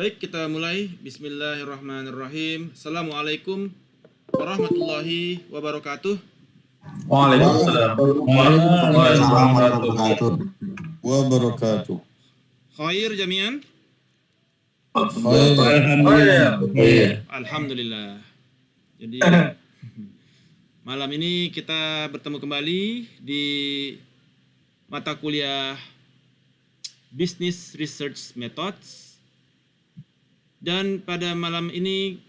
Baik, kita mulai. Bismillahirrahmanirrahim. Assalamualaikum warahmatullahi wabarakatuh. Waalaikumsalam. Waalaikumsalam warahmatullahi wabarakatuh. Khair jami'an? Alhamdulillah. Jadi malam ini kita bertemu kembali di mata kuliah Business Research Methods. Dan pada malam ini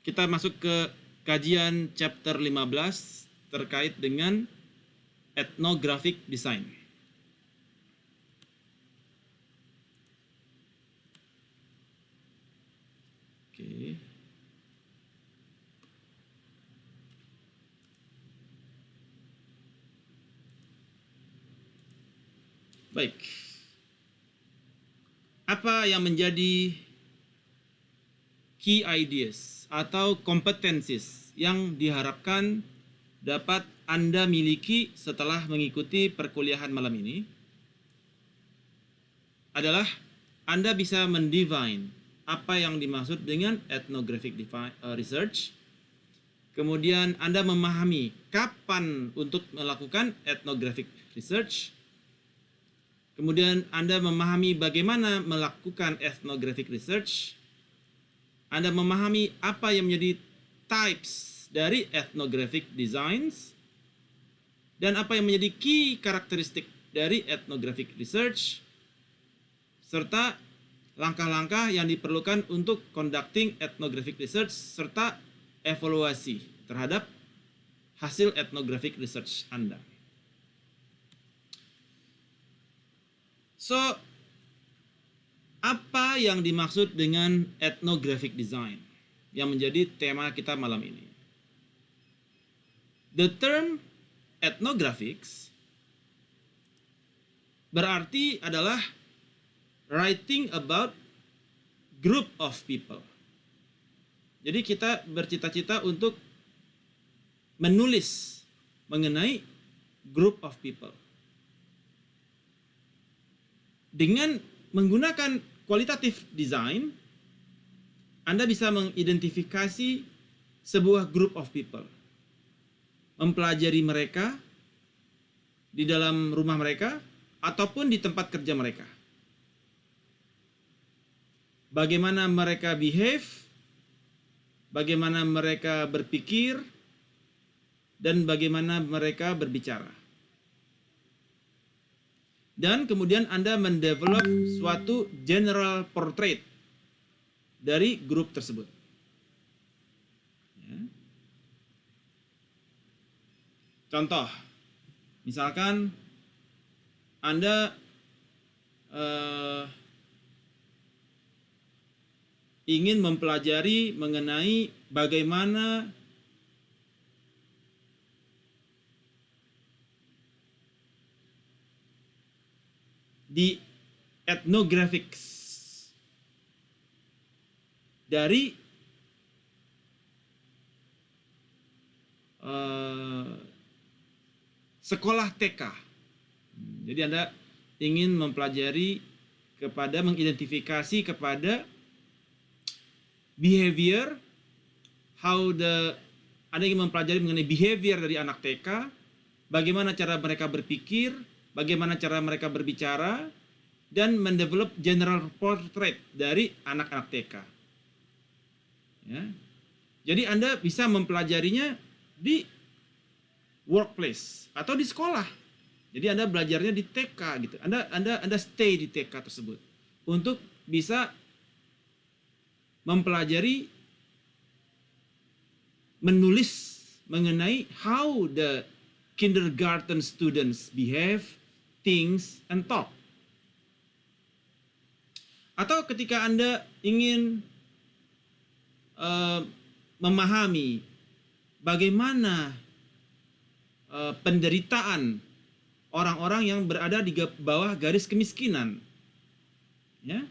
kita masuk ke kajian chapter 15 terkait dengan ethnographic design. Oke. Baik. Apa yang menjadi key ideas atau competencies yang diharapkan dapat Anda miliki setelah mengikuti perkuliahan malam ini adalah Anda bisa mendefine apa yang dimaksud dengan ethnographic research. Kemudian Anda memahami kapan untuk melakukan ethnographic research. Kemudian Anda memahami bagaimana melakukan ethnographic research. Anda memahami apa yang menjadi types dari ethnographic designs dan apa yang menjadi key karakteristik dari ethnographic research serta langkah-langkah yang diperlukan untuk conducting ethnographic research serta evaluasi terhadap hasil ethnographic research Anda. So, apa yang dimaksud dengan ethnographic design yang menjadi tema kita malam ini? The term ethnographics berarti adalah writing about group of people. Jadi kita bercita-cita untuk menulis mengenai group of people. Dengan menggunakan qualitative design, Anda bisa mengidentifikasi sebuah group of people. Mempelajari mereka di dalam rumah mereka ataupun di tempat kerja mereka. Bagaimana mereka behave, bagaimana mereka berpikir, dan bagaimana mereka berbicara. Dan kemudian Anda mendevelop suatu general portrait dari grup tersebut. Ya. Contoh, misalkan Anda ingin mempelajari mengenai bagaimana di ethnographics dari sekolah TK. Jadi Anda ingin mempelajari mengidentifikasi kepada behavior, Anda ingin mempelajari mengenai behavior dari anak TK, bagaimana cara mereka berpikir, bagaimana cara mereka berbicara, dan mendevelop general portrait dari anak-anak TK. Ya. Jadi Anda bisa mempelajarinya di workplace atau di sekolah. Jadi Anda belajarnya di TK gitu. Anda stay di TK tersebut untuk bisa mempelajari menulis mengenai how the kindergarten students behave, things, and talk. Atau ketika Anda ingin memahami bagaimana penderitaan orang-orang yang berada di bawah garis kemiskinan, ya,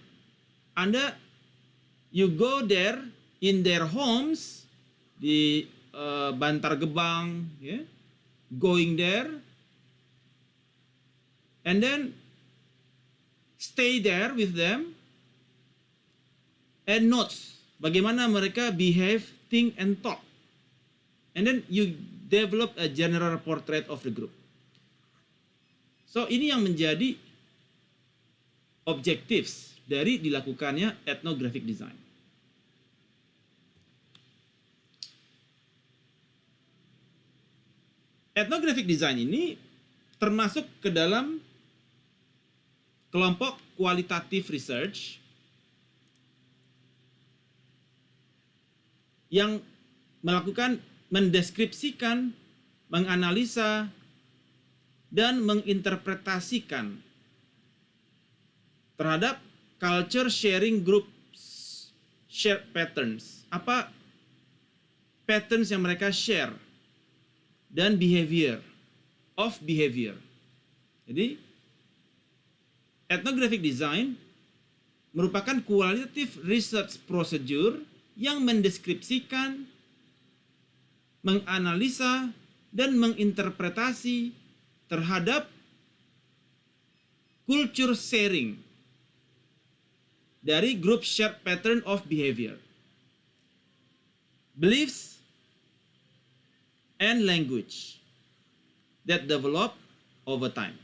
you go there in their homes di Bantar Gebang, ya, going there and then stay there with them and notes. Bagaimana mereka behave, think, and talk. And then you develop a general portrait of the group. So ini yang menjadi objectives dari dilakukannya ethnographic design. Ethnographic design ini termasuk ke dalam kelompok qualitative research yang mendeskripsikan, menganalisa, dan menginterpretasikan terhadap culture sharing groups, share patterns. Apa patterns yang mereka share dan behavior. Jadi, ethnographic design merupakan qualitative research procedure yang mendeskripsikan, menganalisa, dan menginterpretasi terhadap culture sharing dari group shared pattern of behavior, beliefs, and language that develop over time.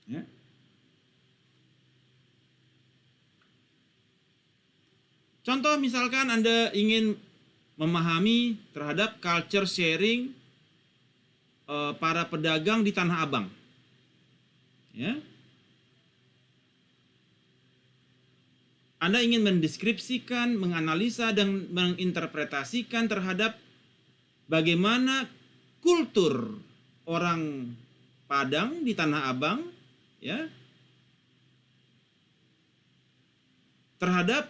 Ya. Contoh misalkan Anda ingin memahami terhadap culture sharing para pedagang di Tanah Abang. Ya. Anda ingin mendeskripsikan, menganalisa, dan menginterpretasikan terhadap bagaimana kultur orang Padang di Tanah Abang, ya, terhadap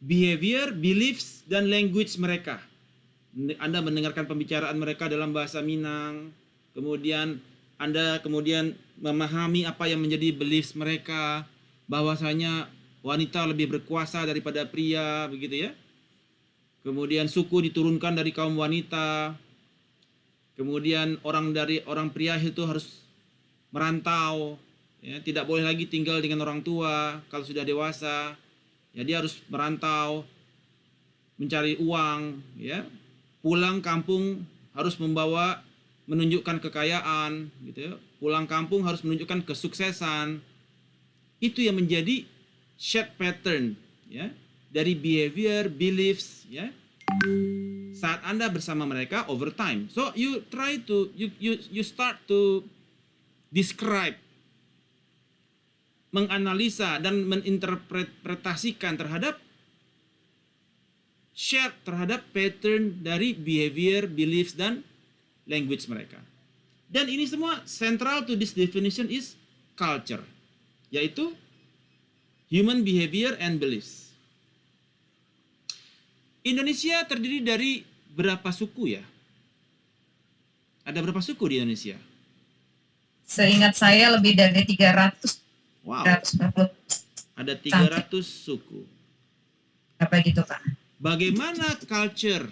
behavior, beliefs, dan language mereka. Anda mendengarkan pembicaraan mereka dalam bahasa Minang, kemudian Anda memahami apa yang menjadi beliefs mereka, bahwasanya wanita lebih berkuasa daripada pria, begitu ya. Kemudian suku diturunkan dari kaum wanita. Kemudian orang pria itu harus merantau, ya, tidak boleh lagi tinggal dengan orang tua kalau sudah dewasa. Ya, dia harus merantau, mencari uang, ya. Pulang kampung harus menunjukkan kekayaan, gitu ya. Pulang kampung harus menunjukkan kesuksesan. Itu yang menjadi shared pattern, ya, dari behavior, beliefs, ya, saat Anda bersama mereka over time. So you start to describe, menganalisa, dan menginterpretasikan terhadap share terhadap pattern dari behavior, beliefs, dan language mereka. Dan ini semua central to this definition is culture, yaitu human behavior and beliefs. Indonesia terdiri dari berapa suku ya? Ada berapa suku di Indonesia? Seingat saya lebih dari 300. Wow. 340. Ada 300 suku. Apa gitu, Pak? Bagaimana culture,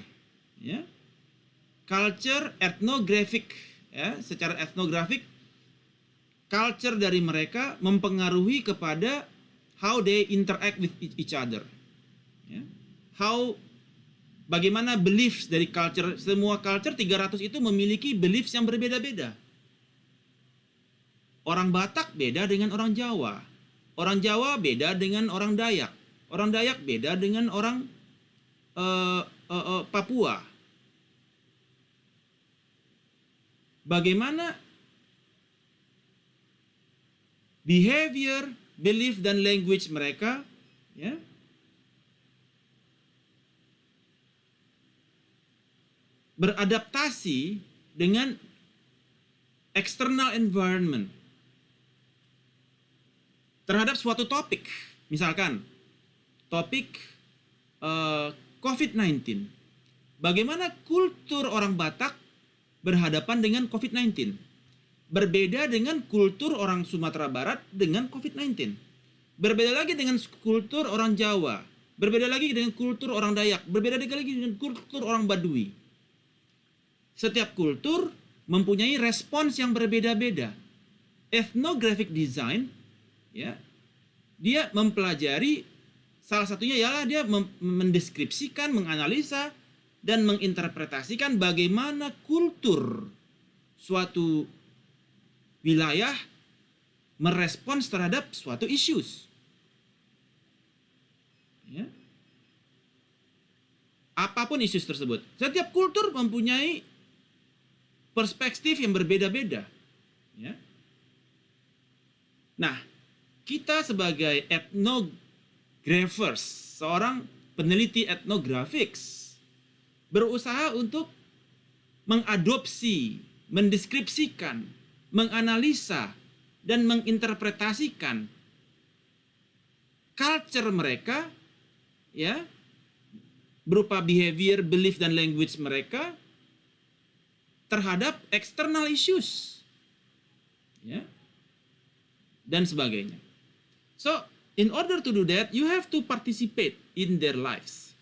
ya? Culture ethnographic, ya, secara ethnographic, culture dari mereka mempengaruhi kepada how they interact with each other. Ya. Bagaimana beliefs dari culture, semua culture 300 itu memiliki beliefs yang berbeda-beda. Orang Batak beda dengan orang Jawa. Orang Jawa beda dengan orang Dayak. Orang Dayak beda dengan orang Papua. Bagaimana behavior, belief, dan language mereka, ya, beradaptasi dengan external environment terhadap suatu topik. Misalkan topik COVID-19. Bagaimana kultur orang Batak berhadapan dengan COVID-19? Berbeda dengan kultur orang Sumatera Barat dengan COVID-19. Berbeda lagi dengan kultur orang Jawa. Berbeda lagi dengan kultur orang Dayak. Berbeda lagi dengan kultur orang Baduy. Setiap kultur mempunyai respons yang berbeda-beda. Ethnographic design, ya, dia mempelajari Salah satunya ialah dia mendeskripsikan, menganalisa, dan menginterpretasikan bagaimana kultur suatu wilayah merespons terhadap suatu issues. Ya. Apapun isu tersebut. Setiap kultur mempunyai perspektif yang berbeda-beda. Ya. Nah, kita sebagai ethnographers, seorang peneliti ethnographics, berusaha untuk mengadopsi, mendeskripsikan, menganalisa, dan menginterpretasikan culture mereka, ya, berupa behavior, belief, dan language mereka terhadap external issues, ya, dan sebagainya. So, in order to do that, you have to participate in their lives.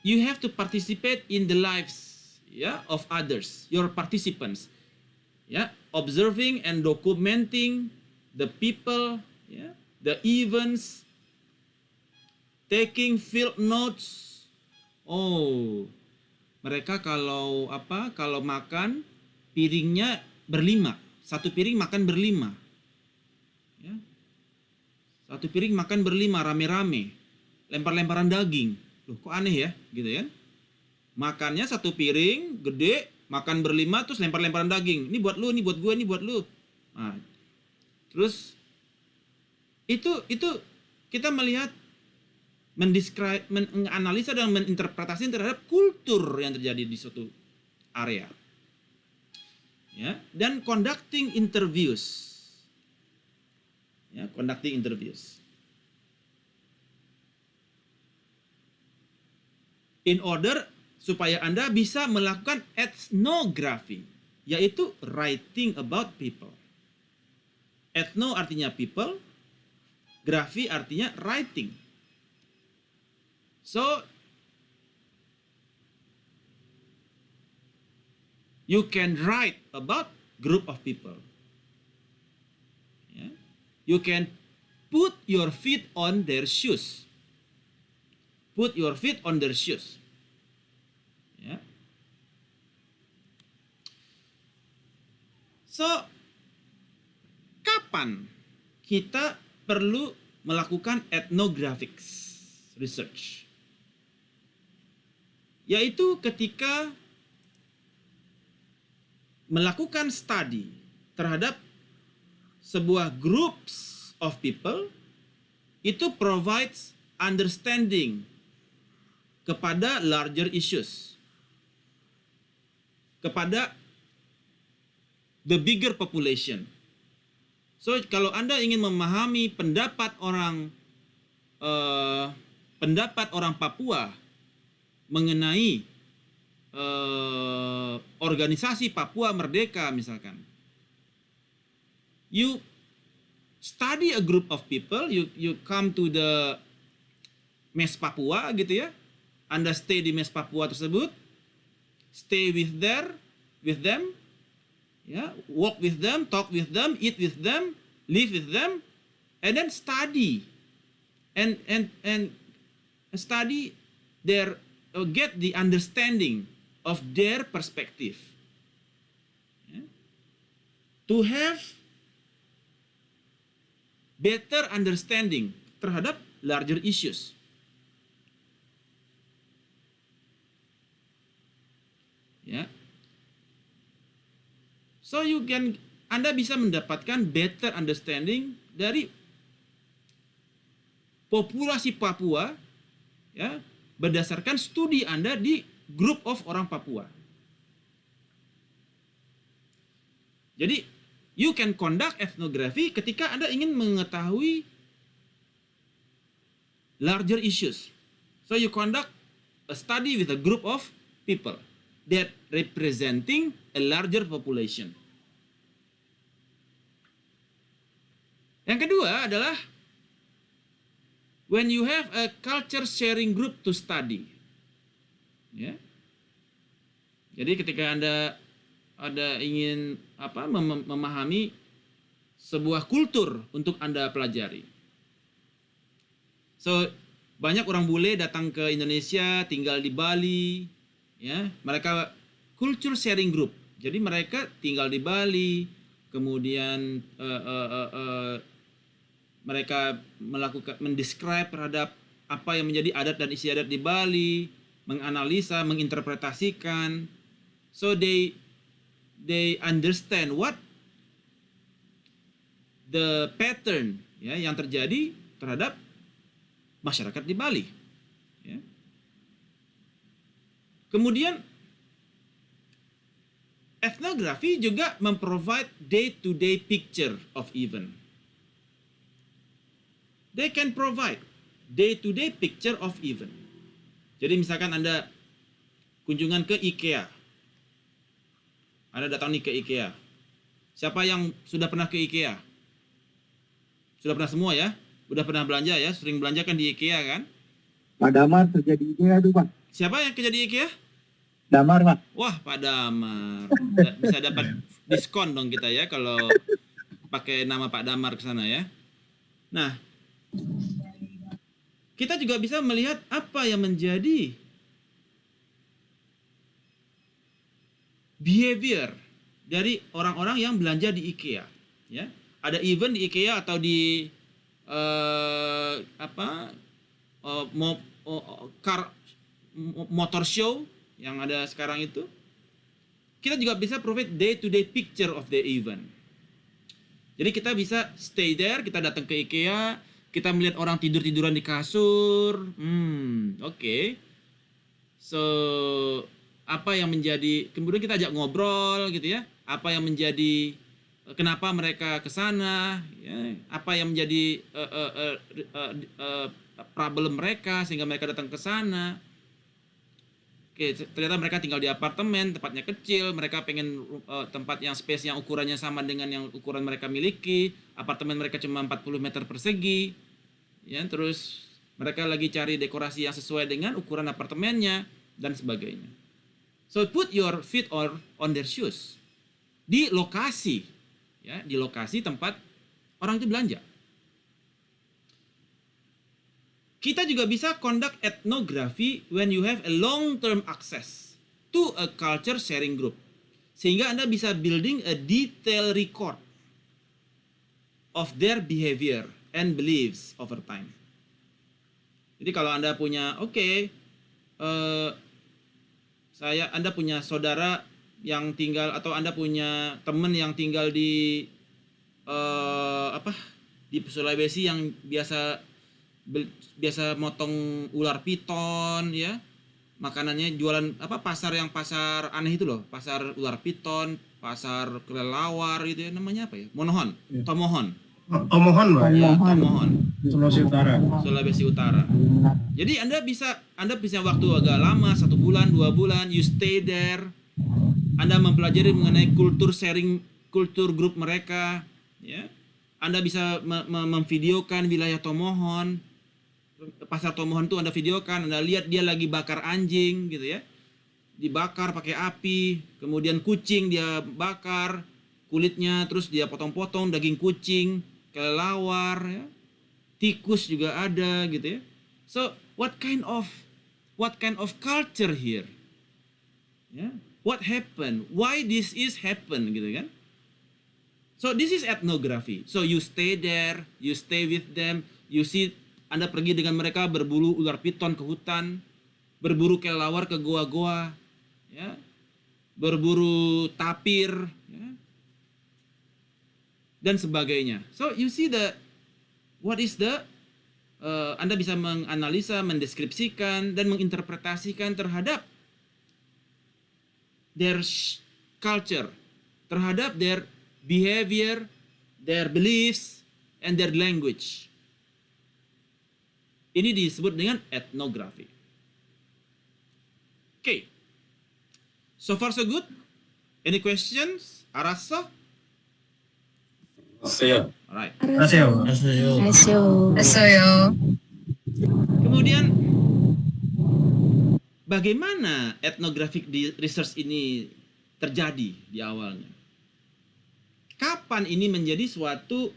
You have to participate in the lives, yeah, of others, your participants, yeah, observing and documenting the people, yeah, the events, taking field notes. Oh, mereka kalau kalau makan piringnya berlima, satu piring makan berlima, ya, satu piring makan berlima rame-rame, lempar-lemparan daging. Loh, kok aneh ya, gitu kan? Makannya satu piring gede, makan berlima, terus lempar-lemparan daging. Ini buat lu, ini buat gue, ini buat lu. Nah, terus itu kita melihat, menganalisa dan menginterpretasi terhadap kultur yang terjadi di suatu area. Ya, dan conducting interviews. Ya, conducting interviews. In order supaya Anda bisa melakukan ethnography, yaitu writing about people. Ethno artinya people, graphy artinya writing. So, you can write about group of people. Yeah. You can put your feet on their shoes. Put your feet on their shoes. Ya. So, kapan kita perlu melakukan ethnographics research? Yaitu ketika melakukan study terhadap sebuah groups of people, itu provides understanding kepada larger issues, kepada the bigger population. So, kalau Anda ingin memahami pendapat orang Papua mengenai organisasi Papua Merdeka misalkan, you study a group of people, you come to the Mes Papua gitu ya. Anda stay di Mes Papua tersebut, stay with them, ya, walk with them, talk with them, eat with them, live with them, and then study and study their get the understanding of their perspective. Ya. To have better understanding terhadap larger issues. Ya. So Anda bisa mendapatkan better understanding dari populasi Papua, ya, berdasarkan studi Anda di group of orang Papua. Jadi, you can conduct ethnography ketika Anda ingin mengetahui larger issues. So you conduct a study with a group of people that representing a larger population. Yang kedua adalah when you have a culture sharing group to study. Ya. Jadi ketika Anda ingin memahami sebuah kultur untuk Anda pelajari. So, banyak orang bule datang ke Indonesia, tinggal di Bali, ya. Mereka culture sharing group. Jadi mereka tinggal di Bali, kemudian mereka mendescribe terhadap apa yang menjadi adat dan istiadat di Bali, menganalisa, menginterpretasikan. So they understand what the pattern, ya, yang terjadi terhadap masyarakat di Bali. Ya. Kemudian etnografi juga memprovide day-to-day picture of event. They can provide day-to-day picture of event. Jadi misalkan Anda kunjungan ke IKEA. Anda datang nih ke IKEA. Siapa yang sudah pernah ke IKEA? Sudah pernah semua ya? Udah pernah belanja ya? Sering belanja kan di IKEA kan? Pak Damar kerja di IKEA tuh, Pak. Siapa yang kerja di IKEA? Damar, Pak. Wah, Pak Damar. Bisa dapat diskon dong kita ya kalau pakai nama Pak Damar ke sana ya. Nah, kita juga bisa melihat apa yang menjadi behavior dari orang-orang yang belanja di IKEA, ya. Ada event di IKEA atau di motor show yang ada sekarang itu. Kita juga bisa provide day-to-day picture of the event. Jadi kita bisa stay there, kita datang ke IKEA, kita melihat orang tidur-tiduran di kasur. Oke. So, apa yang menjadi, kemudian kita ajak ngobrol gitu ya. Apa yang menjadi, kenapa mereka ke sana, ya. Apa yang menjadi problem mereka sehingga mereka datang ke sana. Oke, ternyata mereka tinggal di apartemen, tempatnya kecil, mereka pengen tempat yang space yang ukurannya sama dengan yang ukuran mereka miliki, apartemen mereka cuma 40 meter persegi, ya, terus mereka lagi cari dekorasi yang sesuai dengan ukuran apartemennya, dan sebagainya. So, put your feet on their shoes. Di lokasi, ya, di lokasi tempat orang itu belanja. Kita juga bisa conduct ethnography when you have a long-term access to a culture sharing group. Sehingga Anda bisa building a detailed record of their behavior and beliefs over time. Jadi kalau Anda punya, Anda punya saudara yang tinggal, atau Anda punya teman yang tinggal di di Sulawesi yang biasa motong ular piton, ya, makanannya jualan pasar aneh itu loh, pasar ular piton, pasar kelelawar gitu ya, namanya apa ya, Tomohon, Tomohon, Pak. ya, Tomohon, Sulawesi Utara. Jadi Anda bisa waktu agak lama, 1 bulan, 2 bulan, you stay there, Anda mempelajari mengenai kultur grup mereka, ya. Anda bisa memvideokan wilayah Tomohon. Pasar Tomohon itu Anda videokan, Anda lihat dia lagi bakar anjing gitu ya. Dibakar pakai api, kemudian kucing dia bakar kulitnya, terus dia potong-potong daging kucing, kelelawar ya. Tikus juga ada gitu ya. So, what kind of culture here? Ya. What happened? Why this is happen gitu kan? So, this is ethnography. So, you stay there, you stay with them, you see. Anda pergi dengan mereka berburu ular piton ke hutan, berburu kelelawar ke goa-goa, ya, berburu tapir, ya, dan sebagainya. So you see Anda bisa menganalisa, mendeskripsikan, dan menginterpretasikan terhadap their culture, terhadap their behavior, their beliefs, and their language. Ini disebut dengan etnografi. Okay. So far so good? Any questions? Arasa? Saya. Alright. Asoyo. Kemudian, bagaimana ethnographic research ini terjadi di awalnya? Kapan kapan ini menjadi suatu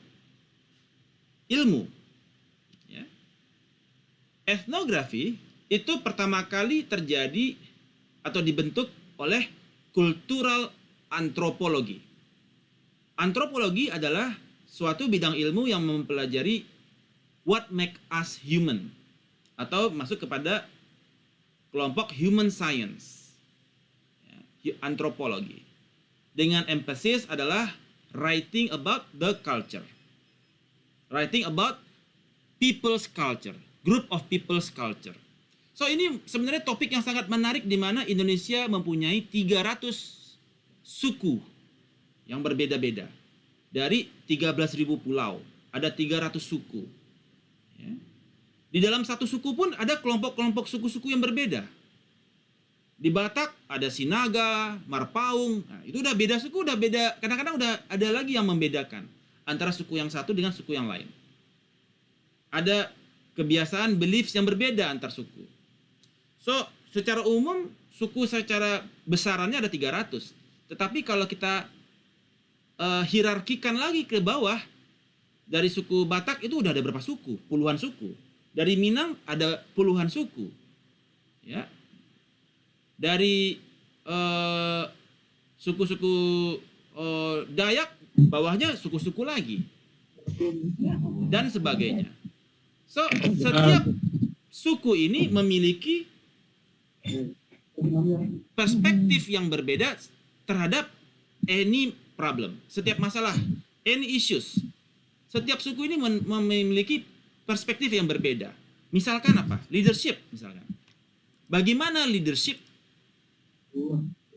ilmu? Ya. Etnografi itu pertama kali terjadi atau dibentuk oleh kultural antropologi. Antropologi adalah suatu bidang ilmu yang mempelajari what make us human, atau masuk kepada kelompok human science, ya, antropologi. Dengan emphasis adalah writing about the culture, writing about people's culture, group of people's culture. So ini sebenarnya topik yang sangat menarik di mana Indonesia mempunyai 300 suku yang berbeda-beda. Dari 13.000 pulau, ada 300 suku. Ya. Di dalam satu suku pun ada kelompok-kelompok suku-suku yang berbeda. Di Batak ada Sinaga, Marpaung. Nah, itu udah beda suku, udah beda. Kadang-kadang udah ada lagi yang membedakan antara suku yang satu dengan suku yang lain. Ada kebiasaan, beliefs yang berbeda antar suku. So, secara umum suku secara besarannya ada 300. Tetapi kalau kita hierarkikan lagi ke bawah, dari suku Batak itu udah ada berapa suku? Puluhan suku. Dari Minang ada puluhan suku. Ya. Dari suku-suku Dayak, bawahnya suku-suku lagi. Dan sebagainya. So, setiap suku ini memiliki perspektif yang berbeda terhadap any problem, setiap masalah, any issues. Setiap suku ini memiliki perspektif yang berbeda. Misalkan apa? Leadership, misalkan. Bagaimana leadership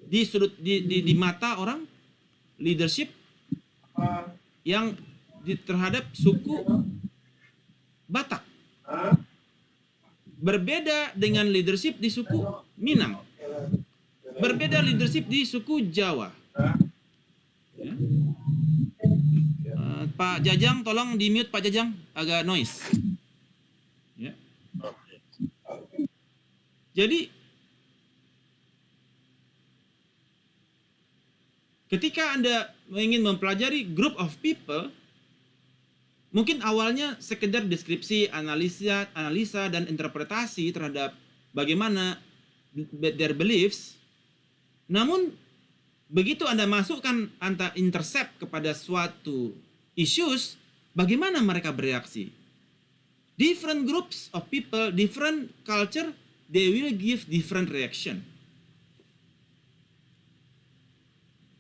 di mata orang, leadership yang terhadap suku Batak berbeda dengan leadership di suku Minang, berbeda leadership di suku Jawa. Ya. Pak Jajang, tolong di mute Pak Jajang, agak noise. Ya. Jadi ketika Anda ingin mempelajari group of people, mungkin awalnya sekedar deskripsi, analisa dan interpretasi terhadap bagaimana their beliefs. Namun begitu Anda masukkan, Anda intercept kepada suatu issues, bagaimana mereka bereaksi? Different groups of people, different culture, they will give different reaction.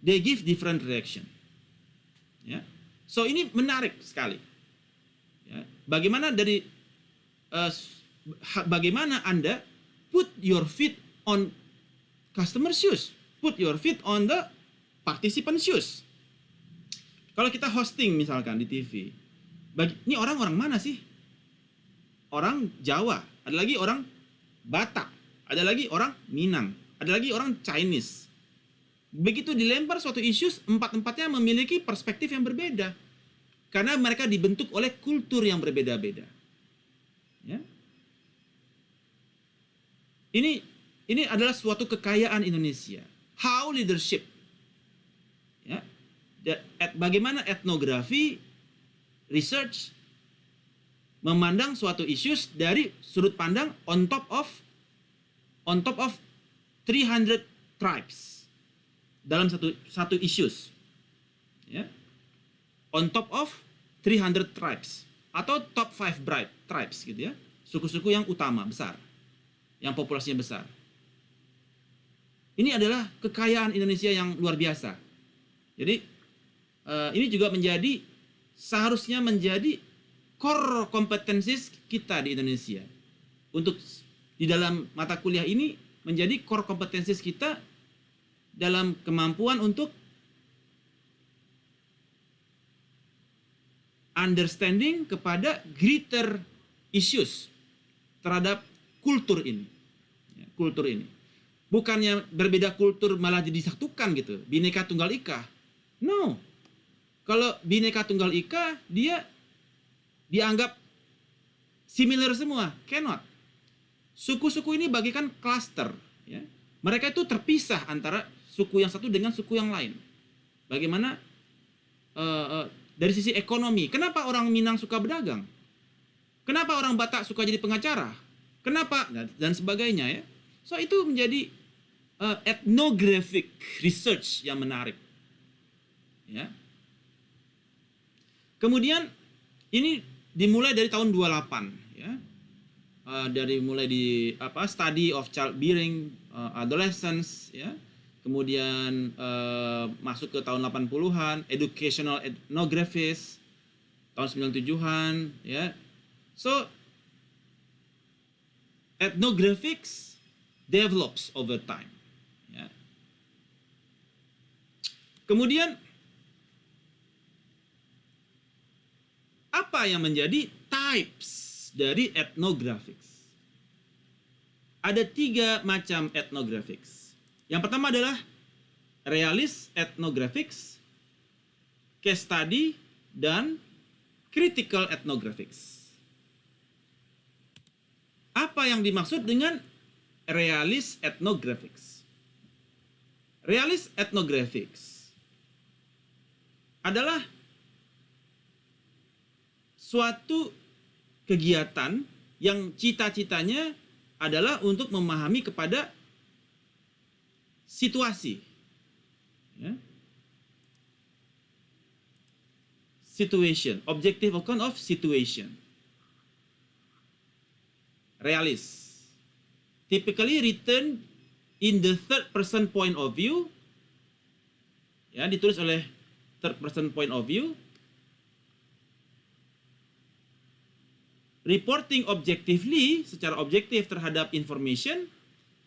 They give different reaction. Ya. So ini menarik sekali. Ya. Bagaimana bagaimana Anda put your feet on customer shoes, put your feet on the participant shoes. Kalau kita hosting misalkan di TV, ini orang mana sih? Orang Jawa, ada lagi orang Batak, ada lagi orang Minang, ada lagi orang Chinese. Begitu dilempar suatu issues, empat-empatnya memiliki perspektif yang berbeda. Karena mereka dibentuk oleh kultur yang berbeda-beda. Ya. Ini adalah suatu kekayaan Indonesia. How leadership. Ya. Bagaimana etnografi, research, memandang suatu issues dari sudut pandang on top of 300 tribes dalam satu issues, ya, on top of 300 tribes atau top 5 tribes gitu ya, suku-suku yang utama besar, yang populasinya besar. Ini adalah kekayaan Indonesia yang luar biasa. Jadi ini juga seharusnya menjadi core kompetensi kita di Indonesia. Untuk di dalam mata kuliah ini menjadi core kompetensi kita dalam kemampuan untuk understanding kepada greater issues terhadap kultur ini. Ya, kultur ini. Bukannya berbeda kultur malah disatukan gitu, Bhinneka Tunggal Ika. No. Kalau Bhinneka Tunggal Ika, dia dianggap similar semua, cannot. Suku-suku ini bagikan cluster, ya. Mereka itu terpisah antara suku yang satu dengan suku yang lain. Bagaimana dari sisi ekonomi. Kenapa orang Minang suka berdagang? Kenapa orang Batak suka jadi pengacara? Kenapa? Dan sebagainya ya. So itu menjadi ethnographic research yang menarik. Ya. Kemudian ini dimulai dari tahun 28 ya. Dari mulai di study of childbearing, adolescence ya. Kemudian masuk ke tahun 80-an, educational ethnographies tahun 97-an ya. So ethnographics develops over time ya. Kemudian apa yang menjadi types dari ethnographics? Ada 3 macam ethnographics. Yang pertama adalah realist ethnographics, case study, dan critical ethnographics. Apa yang dimaksud dengan realist ethnographics? Realist ethnographics adalah suatu kegiatan yang cita-citanya adalah untuk memahami kepada situasi. Ya. Situation, objective account of situation. Realist. Typically written in the third person point of view. Ya, ditulis oleh third person point of view. Reporting objectively, secara objektif terhadap information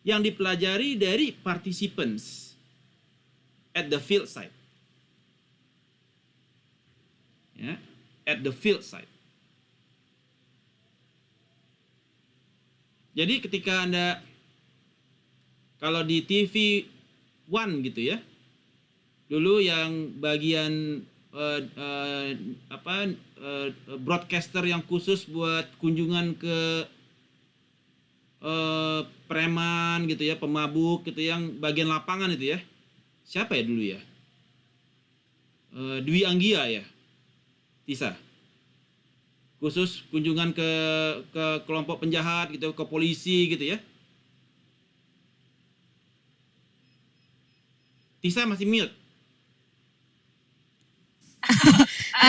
yang dipelajari dari participants at the field site. Ya, at the field site. Jadi ketika Anda kalau di TV One gitu ya, dulu yang bagian broadcaster yang khusus buat kunjungan ke preman gitu ya, pemabuk gitu, yang bagian lapangan itu ya. Siapa ya dulu ya? Dwi Anggia ya, Tisa. Khusus kunjungan ke kelompok penjahat gitu, ke polisi gitu ya. Tisa masih mute.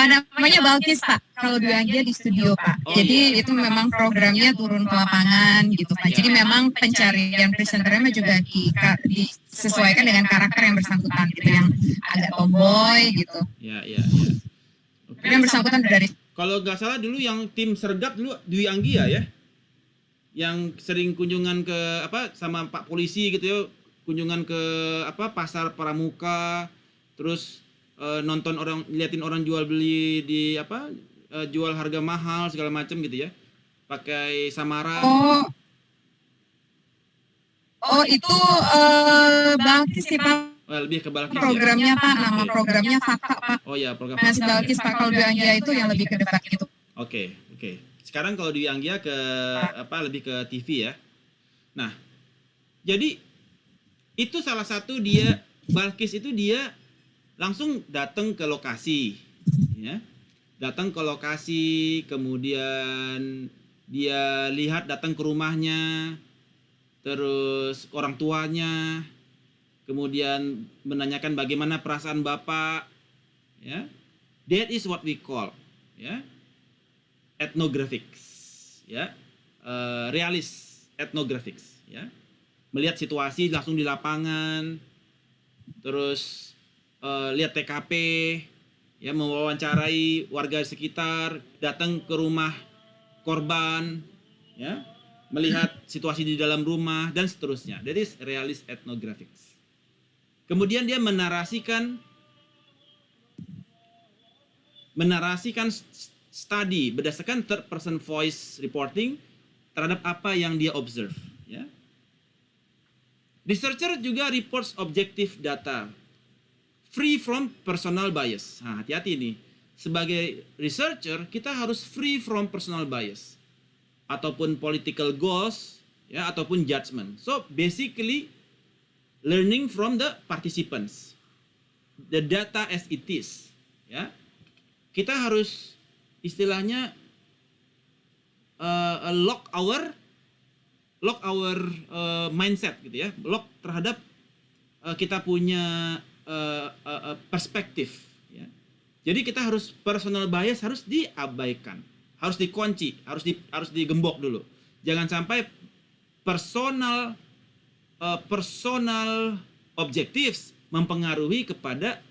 Namanya Balkis, Pak. Kalau Dwi Anggia di studio, Pak. Jadi itu memang programnya turun ke lapangan gitu, Pak. Jadi memang pencarian presenternya juga disesuaikan dengan karakter yang bersangkutan gitu, yang agak tomboy gitu. Ya. Okay. Yang bersangkutan dari. Kalau nggak salah dulu yang tim sergap dulu Dwi Anggia ya, yang sering kunjungan ke sama Pak Polisi gitu ya, kunjungan ke pasar Pramuka, terus nonton orang, liatin orang jual beli di jual harga mahal segala macam gitu ya, pakai samaran. Oh itu Balkis sih, Pak. Lebih ke Balkis programnya ya? Pak, nama programnya Fakta, Pak. Oh ya, program Masih Balkis, Pak. Kalau Dwi Anggia itu yang lebih ke debat gitu. Oke. Sekarang kalau Dwi Anggia ke lebih ke TV ya. Nah, jadi itu salah satu dia, Balkis itu dia langsung datang ke lokasi ya. Datang ke lokasi, kemudian dia datang ke rumahnya, terus orang tuanya, kemudian menanyakan bagaimana perasaan bapak ya. That is what we call ya ethnographics ya, realist ethnographics ya. Melihat situasi langsung di lapangan, terus lihat TKP ya, mewawancarai warga sekitar, datang ke rumah korban ya, melihat situasi di dalam rumah dan seterusnya. That is realist ethnographics. Kemudian dia menarasikan study berdasarkan third person voice reporting terhadap apa yang dia observe ya. Researcher juga reports objective data free from personal bias. Nah, hati-hati nih. Sebagai researcher kita harus free from personal bias ataupun political goals ya, ataupun judgment. So basically learning from the participants, the data as it is ya. kita harus istilahnya lock our mindset gitu ya, lock terhadap kita punya perspektif ya. Jadi kita harus personal bias harus diabaikan, harus dikunci, harus digembok dulu. Jangan sampai personal objectives mempengaruhi kepada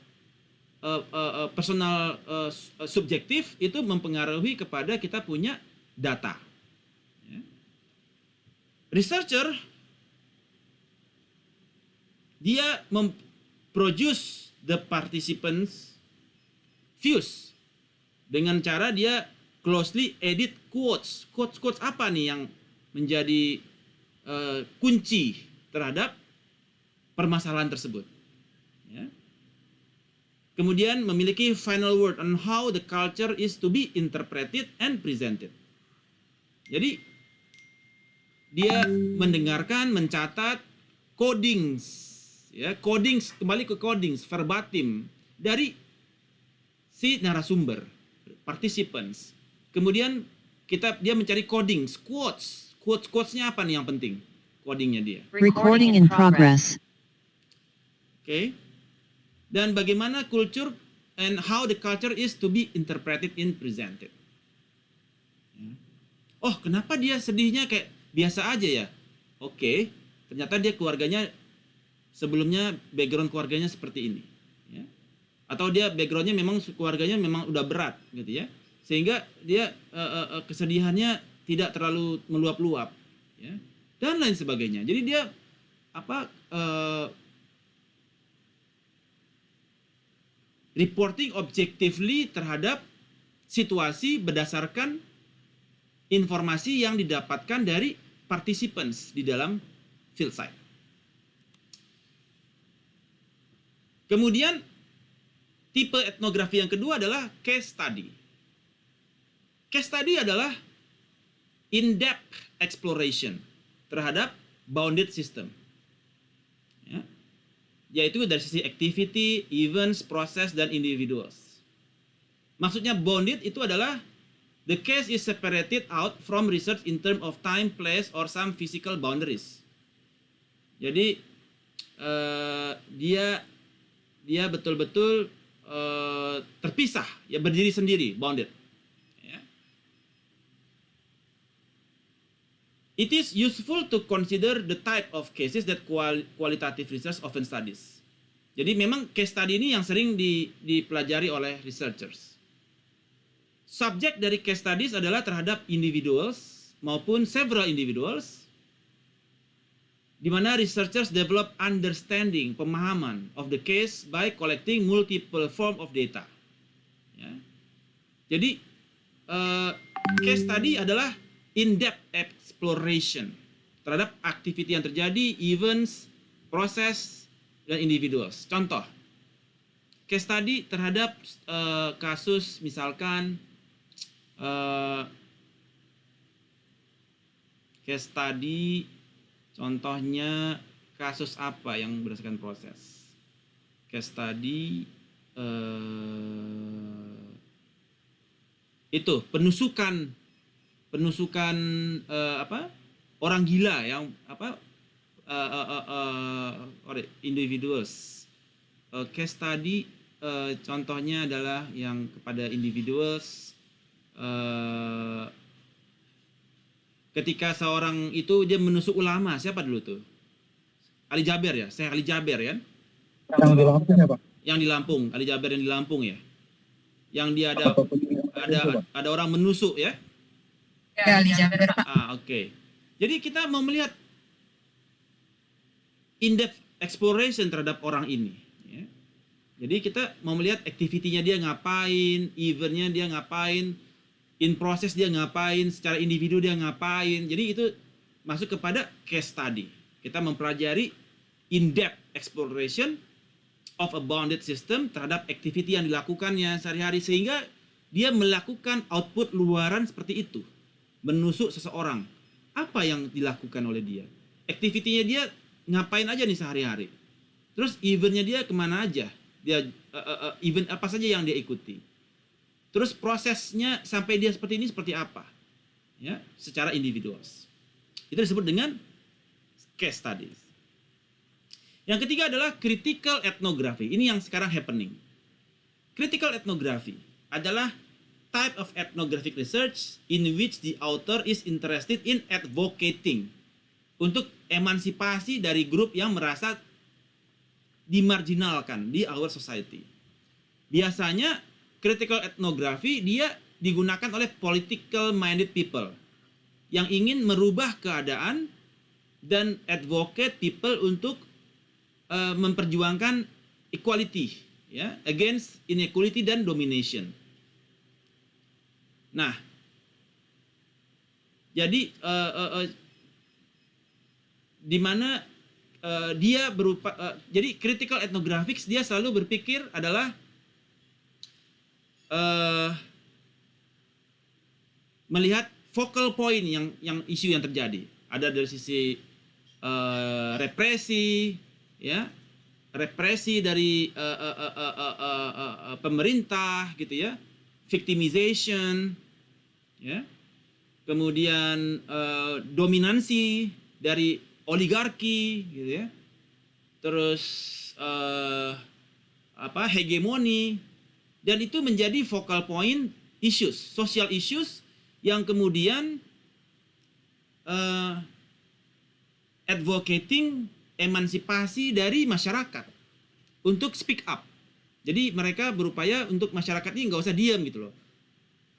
personal subjektif itu mempengaruhi kepada kita punya data. Ya. Researcher dia memproduce the participants views dengan cara dia closely edit quotes apa nih yang menjadi kunci terhadap permasalahan tersebut. Ya. Kemudian memiliki final word on how the culture is to be interpreted and presented. Jadi dia mendengarkan, mencatat codings, ya codings, kembali ke codings verbatim dari si narasumber, participants. Kemudian dia mencari codings, quotesnya apa nih yang penting? Codingnya dia. Recording in progress. Oke. Dan bagaimana culture and how the culture is to be interpreted and presented. Oh, kenapa dia sedihnya kayak biasa aja ya? Oke, ternyata dia keluarganya sebelumnya background keluarganya seperti ini. Ya. Atau dia backgroundnya memang keluarganya memang udah berat gitu ya. Sehingga dia kesedihannya tidak terlalu meluap-luap. Ya. Dan lain sebagainya. Jadi dia reporting objectively terhadap situasi berdasarkan informasi yang didapatkan dari participants di dalam field site. Kemudian tipe etnografi yang kedua adalah case study. Case study adalah in-depth exploration terhadap bounded system. Ya. Yaitu dari sisi activity, events, proses, dan individuals. Maksudnya bounded itu adalah the case is separated out from research in terms of time, place, or some physical boundaries. Jadi dia betul-betul terpisah, ya berdiri sendiri, bounded. Ya. It is useful to consider the type of cases that qualitative research often studies. Jadi memang case study ini yang sering dipelajari oleh researchers. Subjek dari case studies adalah terhadap individuals maupun several individuals, di mana researchers develop understanding, pemahaman of the case by collecting multiple form of data. Ya. Jadi case study adalah in-depth exploration terhadap activity yang terjadi, events, proses, dan individuals. Contoh, case study terhadap kasus misalkan case study contohnya kasus apa yang berdasarkan proses. Case study itu penusukan orang gila yang individuals. Case study contohnya adalah yang kepada individuals ketika seorang itu dia menusuk ulama. Siapa dulu tuh? Ali Jaber ya? Saya Ali Jaber kan? Yang di Lampung ya Pak? Yang di Lampung, Ali Jaber yang di Lampung ya? Yang dia ada orang menusuk ya? Ya, Ali Jaber Pak. Oke. Jadi kita mau melihat in-depth exploration terhadap orang ini. Ya. Jadi kita mau melihat activity-nya dia ngapain, event-nya dia ngapain, in proses dia ngapain, secara individu dia ngapain. Jadi itu masuk kepada case study. Kita mempelajari in-depth exploration of a bounded system terhadap activity yang dilakukannya sehari-hari, sehingga dia melakukan output luaran seperti itu. Menusuk seseorang. Apa yang dilakukan oleh dia? Activity-nya dia ngapain aja nih sehari-hari? Terus event-nya dia kemana aja? Dia event apa saja yang dia ikuti? Terus prosesnya sampai dia seperti ini seperti apa? Ya, secara individual. Itu disebut dengan case studies. Yang ketiga adalah critical ethnography. Ini yang sekarang happening. Critical ethnography adalah type of ethnographic research in which the author is interested in advocating untuk emansipasi dari grup yang merasa dimarginalkan di our society. Biasanya critical ethnography dia digunakan oleh political minded people yang ingin merubah keadaan dan advocate people untuk memperjuangkan equality, ya, against inequality dan domination. Nah, jadi di mana dia berupa jadi critical ethnographics dia selalu berpikir adalah melihat focal point yang isu yang terjadi. Ada dari sisi represi, ya, represi dari pemerintah, gitu ya, victimization, ya, kemudian dominansi dari oligarki, gitu ya, terus hegemoni, dan itu menjadi focal point issues, social issues yang kemudian advocating emansipasi dari masyarakat untuk speak up. Jadi mereka berupaya untuk masyarakat ini nggak usah diam gitu loh.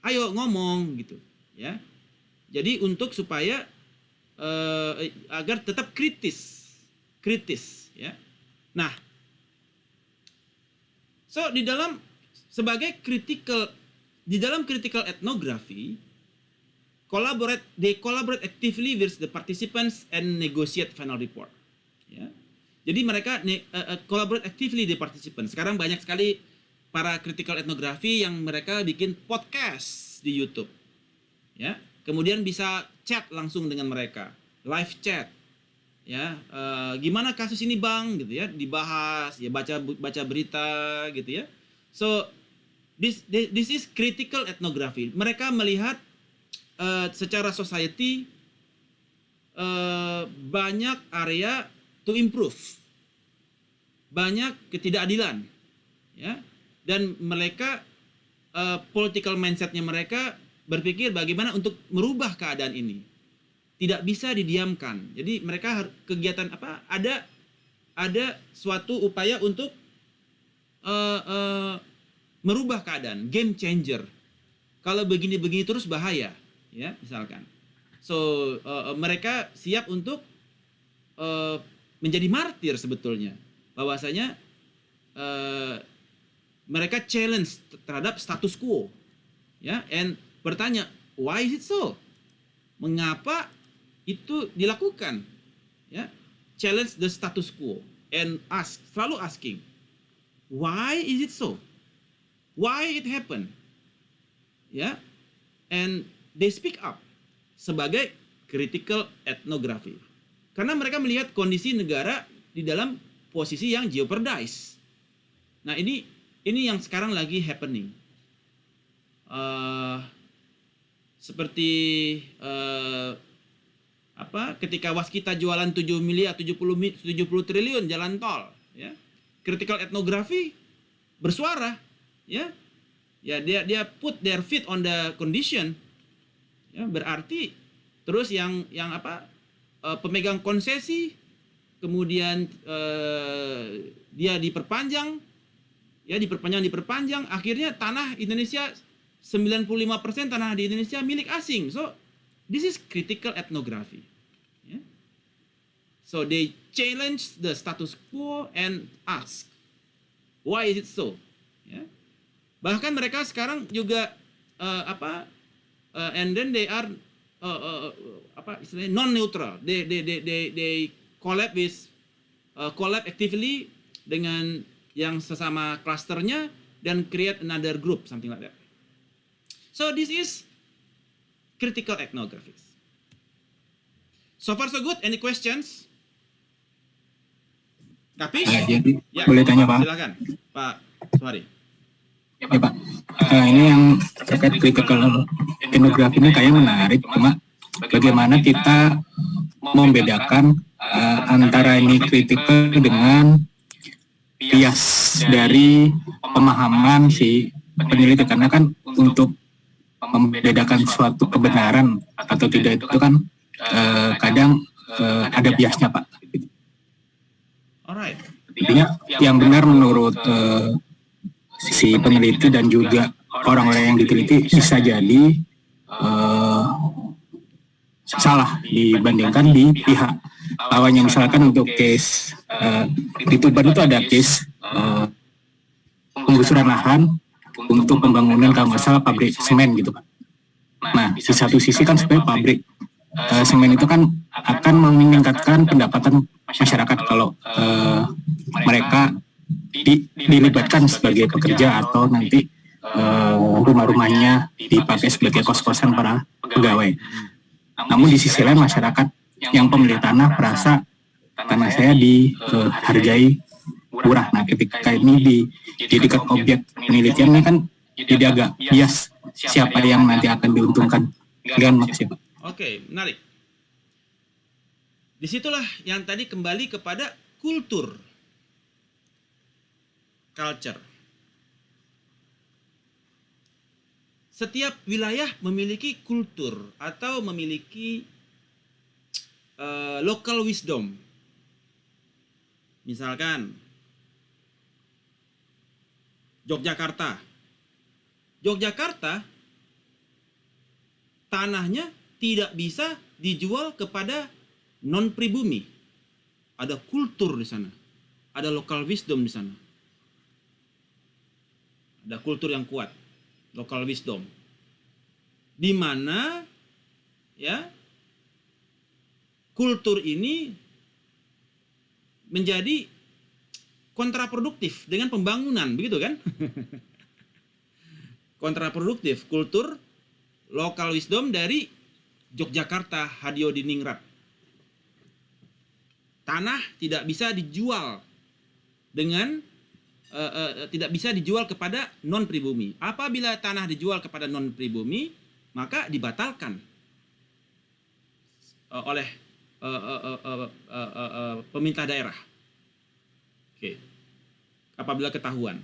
Ayo ngomong gitu, ya. Jadi untuk supaya agar tetap kritis, ya. Nah, so di dalam critical ethnography, they collaborate actively with the participants and negotiate final report. Ya. Jadi mereka collaborate actively the participants. Sekarang banyak sekali para critical ethnography yang mereka bikin podcast di YouTube. Ya. Kemudian bisa chat langsung dengan mereka, live chat. Ya, gimana kasus ini Bang gitu ya, dibahas, ya baca berita gitu ya. So this is critical ethnography. Mereka melihat secara society banyak area to improve, banyak ketidakadilan, ya, dan mereka political mindsetnya mereka berpikir bagaimana untuk merubah keadaan ini, tidak bisa didiamkan. Jadi mereka kegiatan apa? Ada suatu upaya untuk merubah keadaan, game changer. Kalau begini-begini terus bahaya, ya, misalkan. So mereka siap untuk menjadi martir sebetulnya, bahwasanya mereka challenge terhadap status quo, ya, and bertanya why is it so, mengapa itu dilakukan, ya, challenge the status quo and selalu asking why is it so, why it happen, ya, and they speak up sebagai critical ethnography. Karena mereka melihat kondisi negara di dalam posisi yang jeopardize. Nah, ini yang sekarang lagi happening. Seperti ketika waskita jualan 70 triliun jalan tol, ya. Critical ethnography bersuara, ya. Ya, dia put their feet on the condition. Ya, berarti terus yang pemegang konsesi kemudian dia diperpanjang, akhirnya tanah Indonesia 95% tanah di Indonesia milik asing. So this is critical ethnography. Yeah. So they challenge the status quo and ask why is it so. Yeah. Bahkan mereka sekarang juga and then they are non-neutral. They collab actively dengan yang sesama klasternya dan create another group, something like that. So this is critical ethnography. So far so good. Any questions? Tapi boleh tanya Pak? Silakan Pak Suhari. Ya Pak, ini yang terkait critical ethnography ini kayaknya menarik, cuma bagaimana kita membedakan antara ini critical dengan bias dari pemahaman si peneliti, karena kan untuk membedakan suatu kebenaran atau tidak itu kan kadang ada biasnya Pak. Alright. Artinya yang benar menurut si peneliti dan juga orang-orang yang diteliti bisa jadi salah dibandingkan di pihak lawannya. Misalkan untuk case di Tuban itu ada case penggusuran lahan untuk pembangunan kalau nggak salah pabrik semen gitu Pak. Nah di satu sisi kan sebenarnya pabrik semen itu kan akan meningkatkan pendapatan masyarakat kalau mereka dilibatkan sebagai pekerja atau nanti rumah-rumahnya dipakai sebagai kos-kosan para pegawai. Namun di sisi lain masyarakat yang pemilik tanah merasa tanah saya dihargai murah. Nah ketika ini dijadikan objek penelitian ini kan jadi agak bias siapa yang nanti akan diuntungkan. Makasih Pak. Oke, menarik. Disitulah yang tadi kembali kepada kultur. Culture. Setiap wilayah memiliki kultur atau memiliki local wisdom. Misalkan Yogyakarta. Yogyakarta tanahnya tidak bisa dijual kepada non-pribumi. Ada kultur di sana. Ada local wisdom di sana. Ada kultur yang kuat, local wisdom. Di mana ya kultur ini menjadi kontraproduktif dengan pembangunan, begitu kan? Kontraproduktif kultur local wisdom dari Yogyakarta Hadiodiningrat. Tanah tidak bisa dijual dengan tidak bisa dijual kepada non pribumi. Apabila tanah dijual kepada non pribumi, maka dibatalkan oleh pemerintah daerah. Oke. Apabila ketahuan.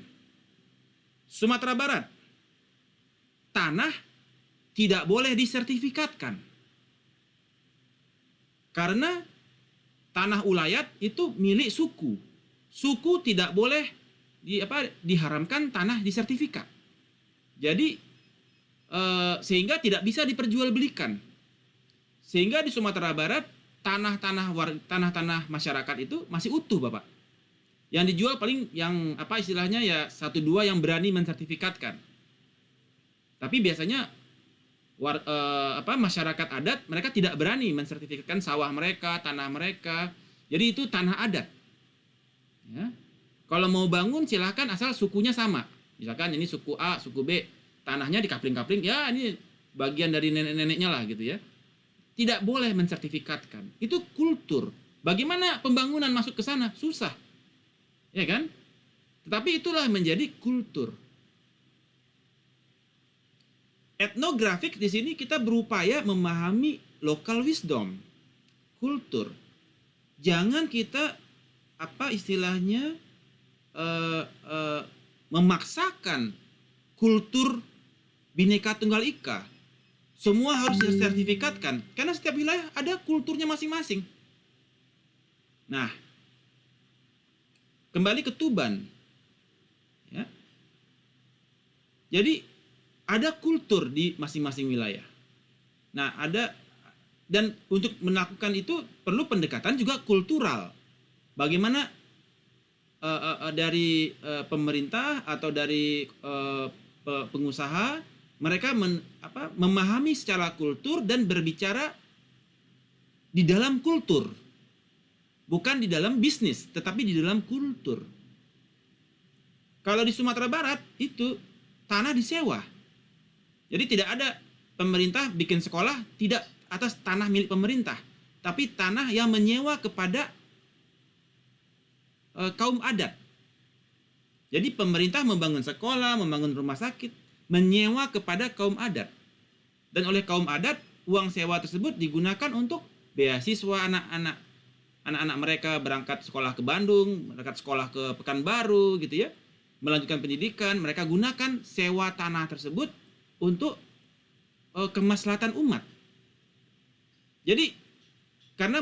Sumatera Barat, tanah tidak boleh disertifikatkan. Karena tanah ulayat itu milik suku. Suku tidak boleh diharamkan tanah disertifikat. Jadi sehingga tidak bisa diperjualbelikan. Sehingga di Sumatera Barat tanah-tanah masyarakat itu masih utuh, Bapak. Yang dijual paling yang istilahnya ya 1-2 yang berani mensertifikatkan. Tapi biasanya masyarakat adat mereka tidak berani mensertifikatkan sawah mereka, tanah mereka. Jadi itu tanah adat. Ya. Kalau mau bangun silahkan asal sukunya sama. Misalkan ini suku A, suku B, tanahnya dikapling-kapling, ya ini bagian dari nenek-neneknya lah gitu ya. Tidak boleh mensertifikatkan. Itu kultur. Bagaimana pembangunan masuk ke sana? Susah. Ya kan? Tetapi itulah menjadi kultur. Etnografik di sini kita berupaya memahami local wisdom, kultur. Jangan kita istilahnya memaksakan kultur Bhinneka Tunggal Ika. Semua harus disertifikatkan karena setiap wilayah ada kulturnya masing-masing. Nah, kembali ke Tuban. Ya. Jadi ada kultur di masing-masing wilayah. Nah, dan untuk melakukan itu perlu pendekatan juga kultural. Bagaimana dari pemerintah atau dari pengusaha mereka memahami secara kultur dan berbicara di dalam kultur. Bukan di dalam bisnis, tetapi di dalam kultur. Kalau di Sumatera Barat itu tanah disewa. Jadi tidak ada pemerintah bikin sekolah tidak atas tanah milik pemerintah, tapi tanah yang menyewa kepada kaum adat. Jadi pemerintah membangun sekolah, membangun rumah sakit, menyewa kepada kaum adat. Dan oleh kaum adat, uang sewa tersebut digunakan untuk beasiswa anak-anak mereka berangkat sekolah ke Bandung, berangkat sekolah ke Pekanbaru gitu ya. Melanjutkan pendidikan, mereka gunakan sewa tanah tersebut untuk kemaslahatan umat. Jadi karena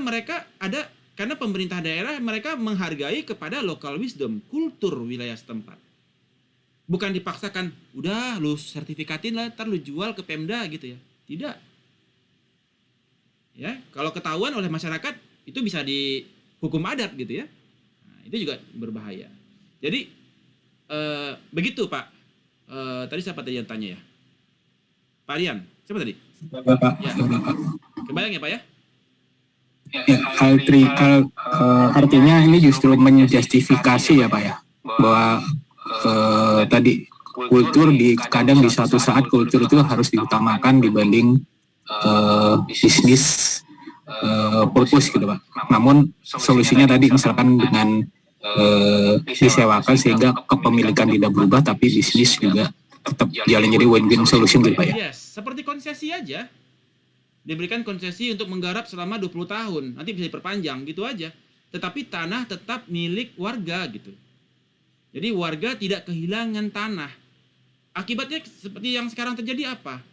pemerintah daerah mereka menghargai kepada local wisdom, kultur wilayah setempat. Bukan dipaksakan, udah lu sertifikatin lah, ntar lu jual ke Pemda gitu ya. Tidak. Ya, kalau ketahuan oleh masyarakat itu bisa dihukum adat gitu ya. Nah, itu juga berbahaya. Jadi begitu Pak. Tadi siapa tadi yang tanya ya? Pak Rian, siapa tadi? Bapak. Ya. Kebayang ya Pak ya? Ya, artinya ini justru menjustifikasi ya Pak ya, bahwa tadi kultur kadang di suatu saat kultur itu harus diutamakan dibanding bisnis purpose gitu Pak. Namun solusinya tadi misalkan dengan disewakan sehingga kepemilikan tidak berubah tapi bisnis juga tetap jalan, jadi win-win solution gitu Pak ya. Yes, seperti konsesi aja. Diberikan konsesi untuk menggarap selama 20 tahun, nanti bisa diperpanjang gitu aja. Tetapi tanah tetap milik warga gitu. Jadi warga tidak kehilangan tanah. Akibatnya seperti yang sekarang terjadi apa?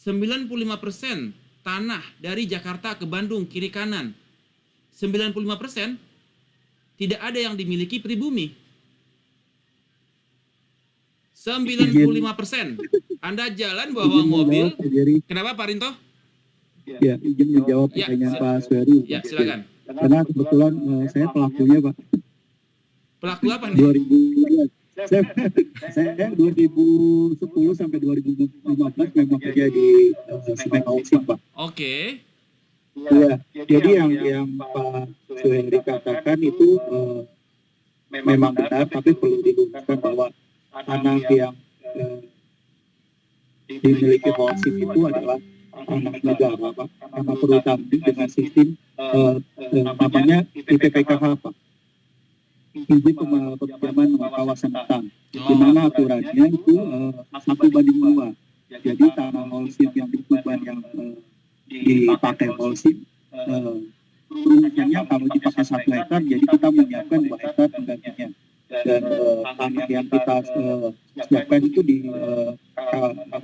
95% tanah dari Jakarta ke Bandung kiri kanan. 95% tidak ada yang dimiliki pribumi. 95%. Anda jalan bawa mobil. Kenapa Pak Rinto? Ya, izin menjawab pertanyaan Pak Suheri. Ya, silakan. Karena kebetulan saya pelakunya, Pak. Pelaku apa nih? Saya 2010 sampai 2015 memang kerja di Semen Housing, Pak. Oke. Ya, jadi yang Pak Suheri katakan itu memang benar, tapi perlu diluruskan bahwa tanah yang dimiliki Housing itu adalah anak negara, Pak, karena perlu tampil dengan sistem namanya IPPKH, Pak, izin pinjaman kawasan hutan, di mana aturannya itu 1:2. Jadi tanah Holcim yang di Tuban yang dipakai Holcim, peruntukannya kalau dipakai 1 hektar, jadi kita menyiapkan 2 hektar penggantinya. Dan tanah yang kita siapkan itu di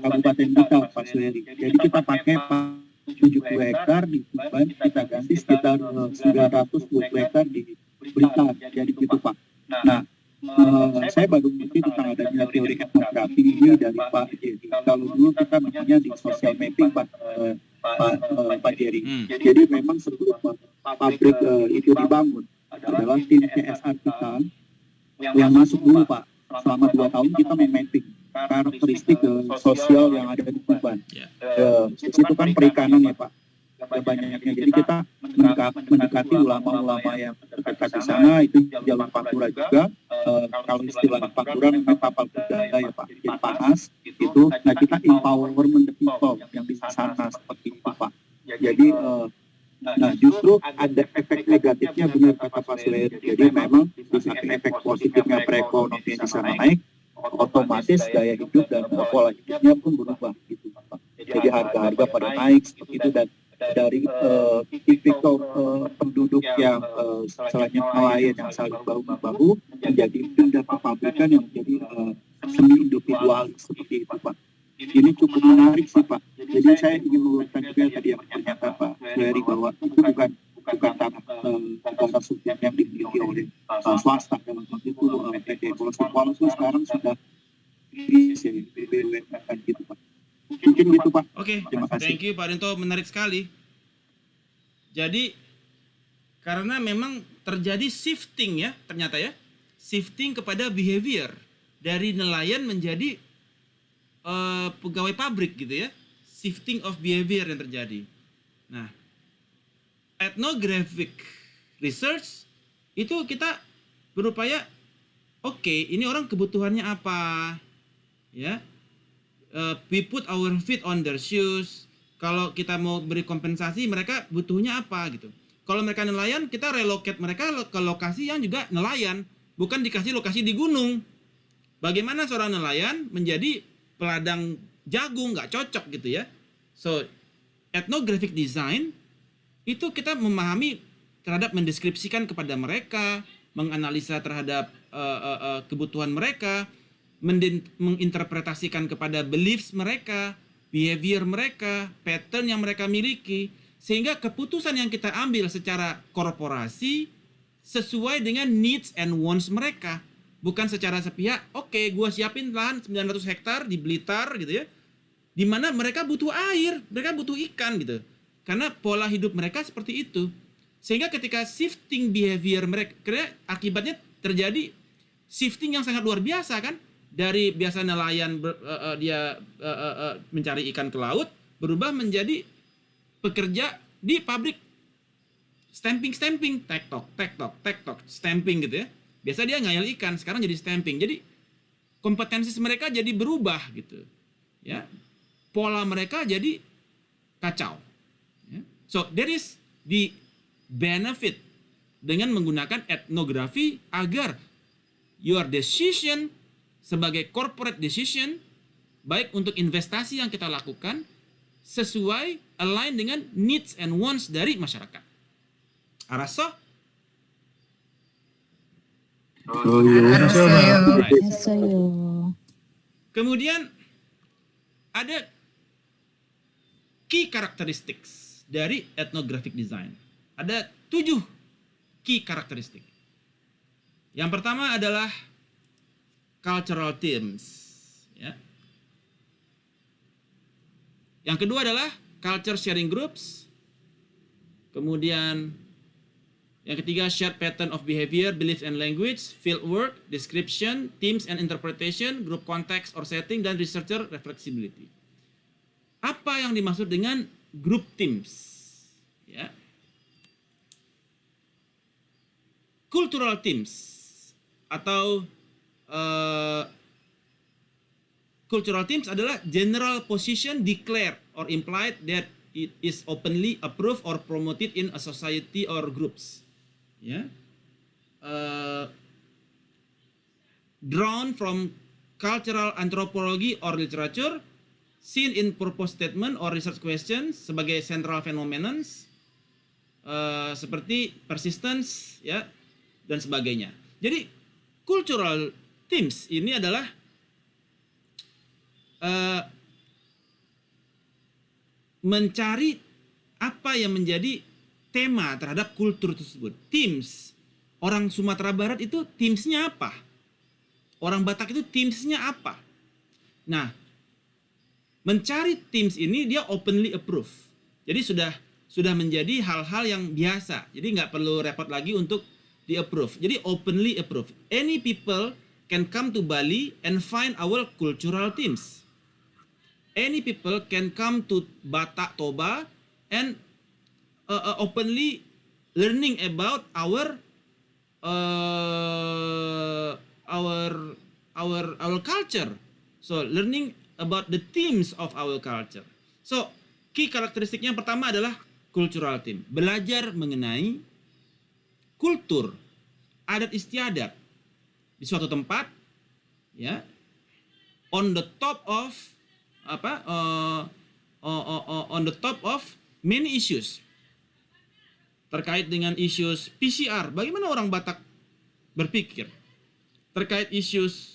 kabupaten kita, Pak Suheri. Jadi kita pakai 70 hektar di Tuban, kita ganti sekitar 920 hektar di Blitar. Jadi gitu Pak. Nah, saya baru ngerti tentang adanya teori etnografi ini dari Pak Jerry. Kalau dulu kita namanya di social mapping Pak Jerry. Jadi memang sebelum pabrik itu dibangun adalah tim CSR kita yang masuk dulu Pak. Selama 2 tahun kita memapping karakteristik sosial yang ada di Tuban. Itu kan perikanan ya Pak, banyaknya. Jadi kita mendekati ulama-ulama yang terdekat di sana, itu jalur Pantura juga. Kalau istilah Pantura memang kapal budaya ya Pak, jadi panas itu. Nah kita empowerment the people yang di sana seperti itu Pak. Jadi nah justru ada efek negatifnya, benar kata Pak Suheri. Jadi memang di samping efek positifnya perekonomian di sana naik, otomatis daya hidup dan pola hidupnya pun berubah gitu Pak. Jadi harga-harga pada naik seperti itu, dan dari tipikal penduduk yang selainnya nelayan yang saling bahu-bahu menjadi benda pabrikan yang menjadi semi individualis seperti itu Pak. Ini cukup menarik sih Pak. Jadi saya ingin meluruskan juga tadi yang pernyataan Pak Suheri bahwa itu bukan tanah negara subjek yang dimiliki oleh swasta, dalam hal itu PT Polisi. Walaupun sekarang sudah di BUMN gitu Pak. Mungkin gitu Pak. Oke, thank you Pak Rinto, menarik sekali. Jadi karena memang terjadi shifting ya, ternyata ya, shifting kepada behavior dari nelayan menjadi pegawai pabrik gitu ya, shifting of behavior yang terjadi. Nah, ethnographic research itu kita berupaya, oke, ini orang kebutuhannya apa, ya, we put our feet on their shoes. Kalau kita mau beri kompensasi, mereka butuhnya apa gitu. Kalau mereka nelayan, kita relocate mereka ke lokasi yang juga nelayan, bukan dikasih lokasi di gunung. Bagaimana seorang nelayan menjadi peladang jagung, nggak cocok gitu ya. So, ethnographic design itu kita memahami terhadap mendeskripsikan kepada mereka, menganalisa terhadap kebutuhan mereka, menginterpretasikan kepada beliefs mereka, behavior mereka, pattern yang mereka miliki, sehingga keputusan yang kita ambil secara korporasi sesuai dengan needs and wants mereka. Bukan secara sepihak, oke, gua siapin lahan 900 hektar di Blitar gitu ya, di mana mereka butuh air, mereka butuh ikan gitu. Karena pola hidup mereka seperti itu. Sehingga ketika shifting behavior mereka, akibatnya terjadi shifting yang sangat luar biasa kan. Dari biasa nelayan dia mencari ikan ke laut, berubah menjadi pekerja di pabrik stamping, tek-tok, stamping gitu ya. Biasa dia ngayal ikan, sekarang jadi stamping. Jadi kompetensi mereka jadi berubah gitu. Ya. Pola mereka jadi kacau. Ya. So there is the benefit dengan menggunakan etnografi agar your decision sebagai corporate decision baik untuk investasi yang kita lakukan sesuai align dengan needs and wants dari masyarakat. Araso? Kemudian ada key characteristics dari ethnographic design. Ada 7 key characteristic. Yang pertama adalah cultural themes. Ya. Yang kedua adalah culture sharing groups. Kemudian yang ketiga, shared pattern of behavior, beliefs and language, field work, description, themes and interpretation, group context or setting, dan researcher reflexibility. Apa yang dimaksud dengan group themes? Ya. Cultural themes atau cultural themes adalah general position declared or implied that it is openly approved or promoted in a society or groups. Ya, drawn from cultural anthropology or literature, seen in purpose statement or research questions sebagai central phenomenon, seperti persistence, ya, dan sebagainya. Jadi cultural themes ini adalah mencari apa yang menjadi tema terhadap kultur tersebut. Themes. Orang Sumatera Barat itu themesnya apa? Orang Batak itu themesnya apa? Nah, mencari themes ini dia openly approve. Jadi sudah menjadi hal-hal yang biasa. Jadi nggak perlu repot lagi untuk di-approve. Jadi openly approve. Any people can come to Bali and find our cultural themes. Any people can come to Batak Toba and openly learning about our culture. So learning about the themes of our culture. So key karakteristiknya yang pertama adalah cultural theme. Belajar mengenai kultur, adat istiadat di suatu tempat, ya, on the top of many issues. Terkait dengan issues PCR, bagaimana orang Batak berpikir? Terkait issues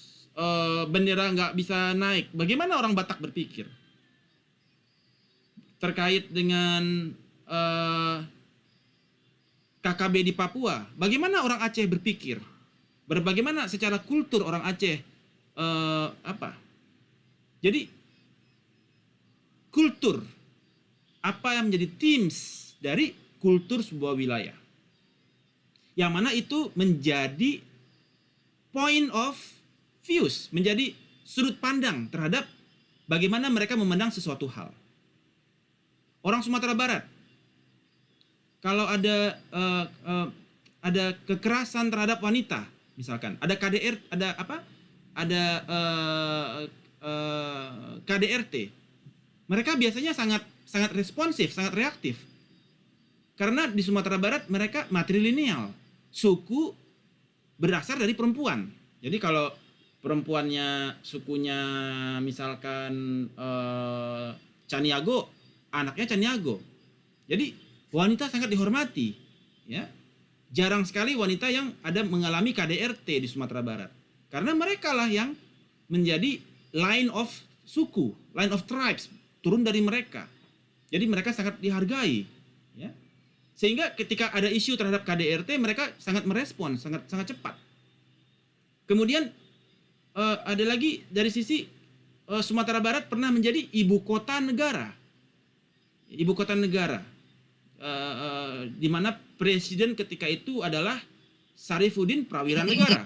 bendera nggak bisa naik, bagaimana orang Batak berpikir? Terkait dengan KKB di Papua, bagaimana orang Aceh berpikir? Bagaimana secara kultur orang Aceh Jadi kultur, apa yang menjadi themes dari kultur sebuah wilayah, yang mana itu menjadi point of views, menjadi sudut pandang terhadap bagaimana mereka memandang sesuatu hal. Orang Sumatera Barat, kalau ada kekerasan terhadap wanita, misalkan ada KDR, KDRT, mereka biasanya sangat responsif, sangat reaktif. Karena di Sumatera Barat mereka matrilineal, suku berasal dari perempuan. Jadi kalau perempuannya sukunya misalkan Caniago, anaknya Caniago. Jadi wanita sangat dihormati, ya. Jarang sekali wanita yang ada mengalami KDRT di Sumatera Barat. Karena mereka lah yang menjadi line of suku, line of tribes, turun dari mereka. Jadi mereka sangat dihargai, ya. Sehingga ketika ada isu terhadap KDRT, mereka sangat merespon, sangat cepat. Kemudian ada lagi dari sisi Sumatera Barat pernah menjadi ibu kota negara. Ibu kota negara. Di mana presiden ketika itu adalah Sarifuddin Prawira Negara.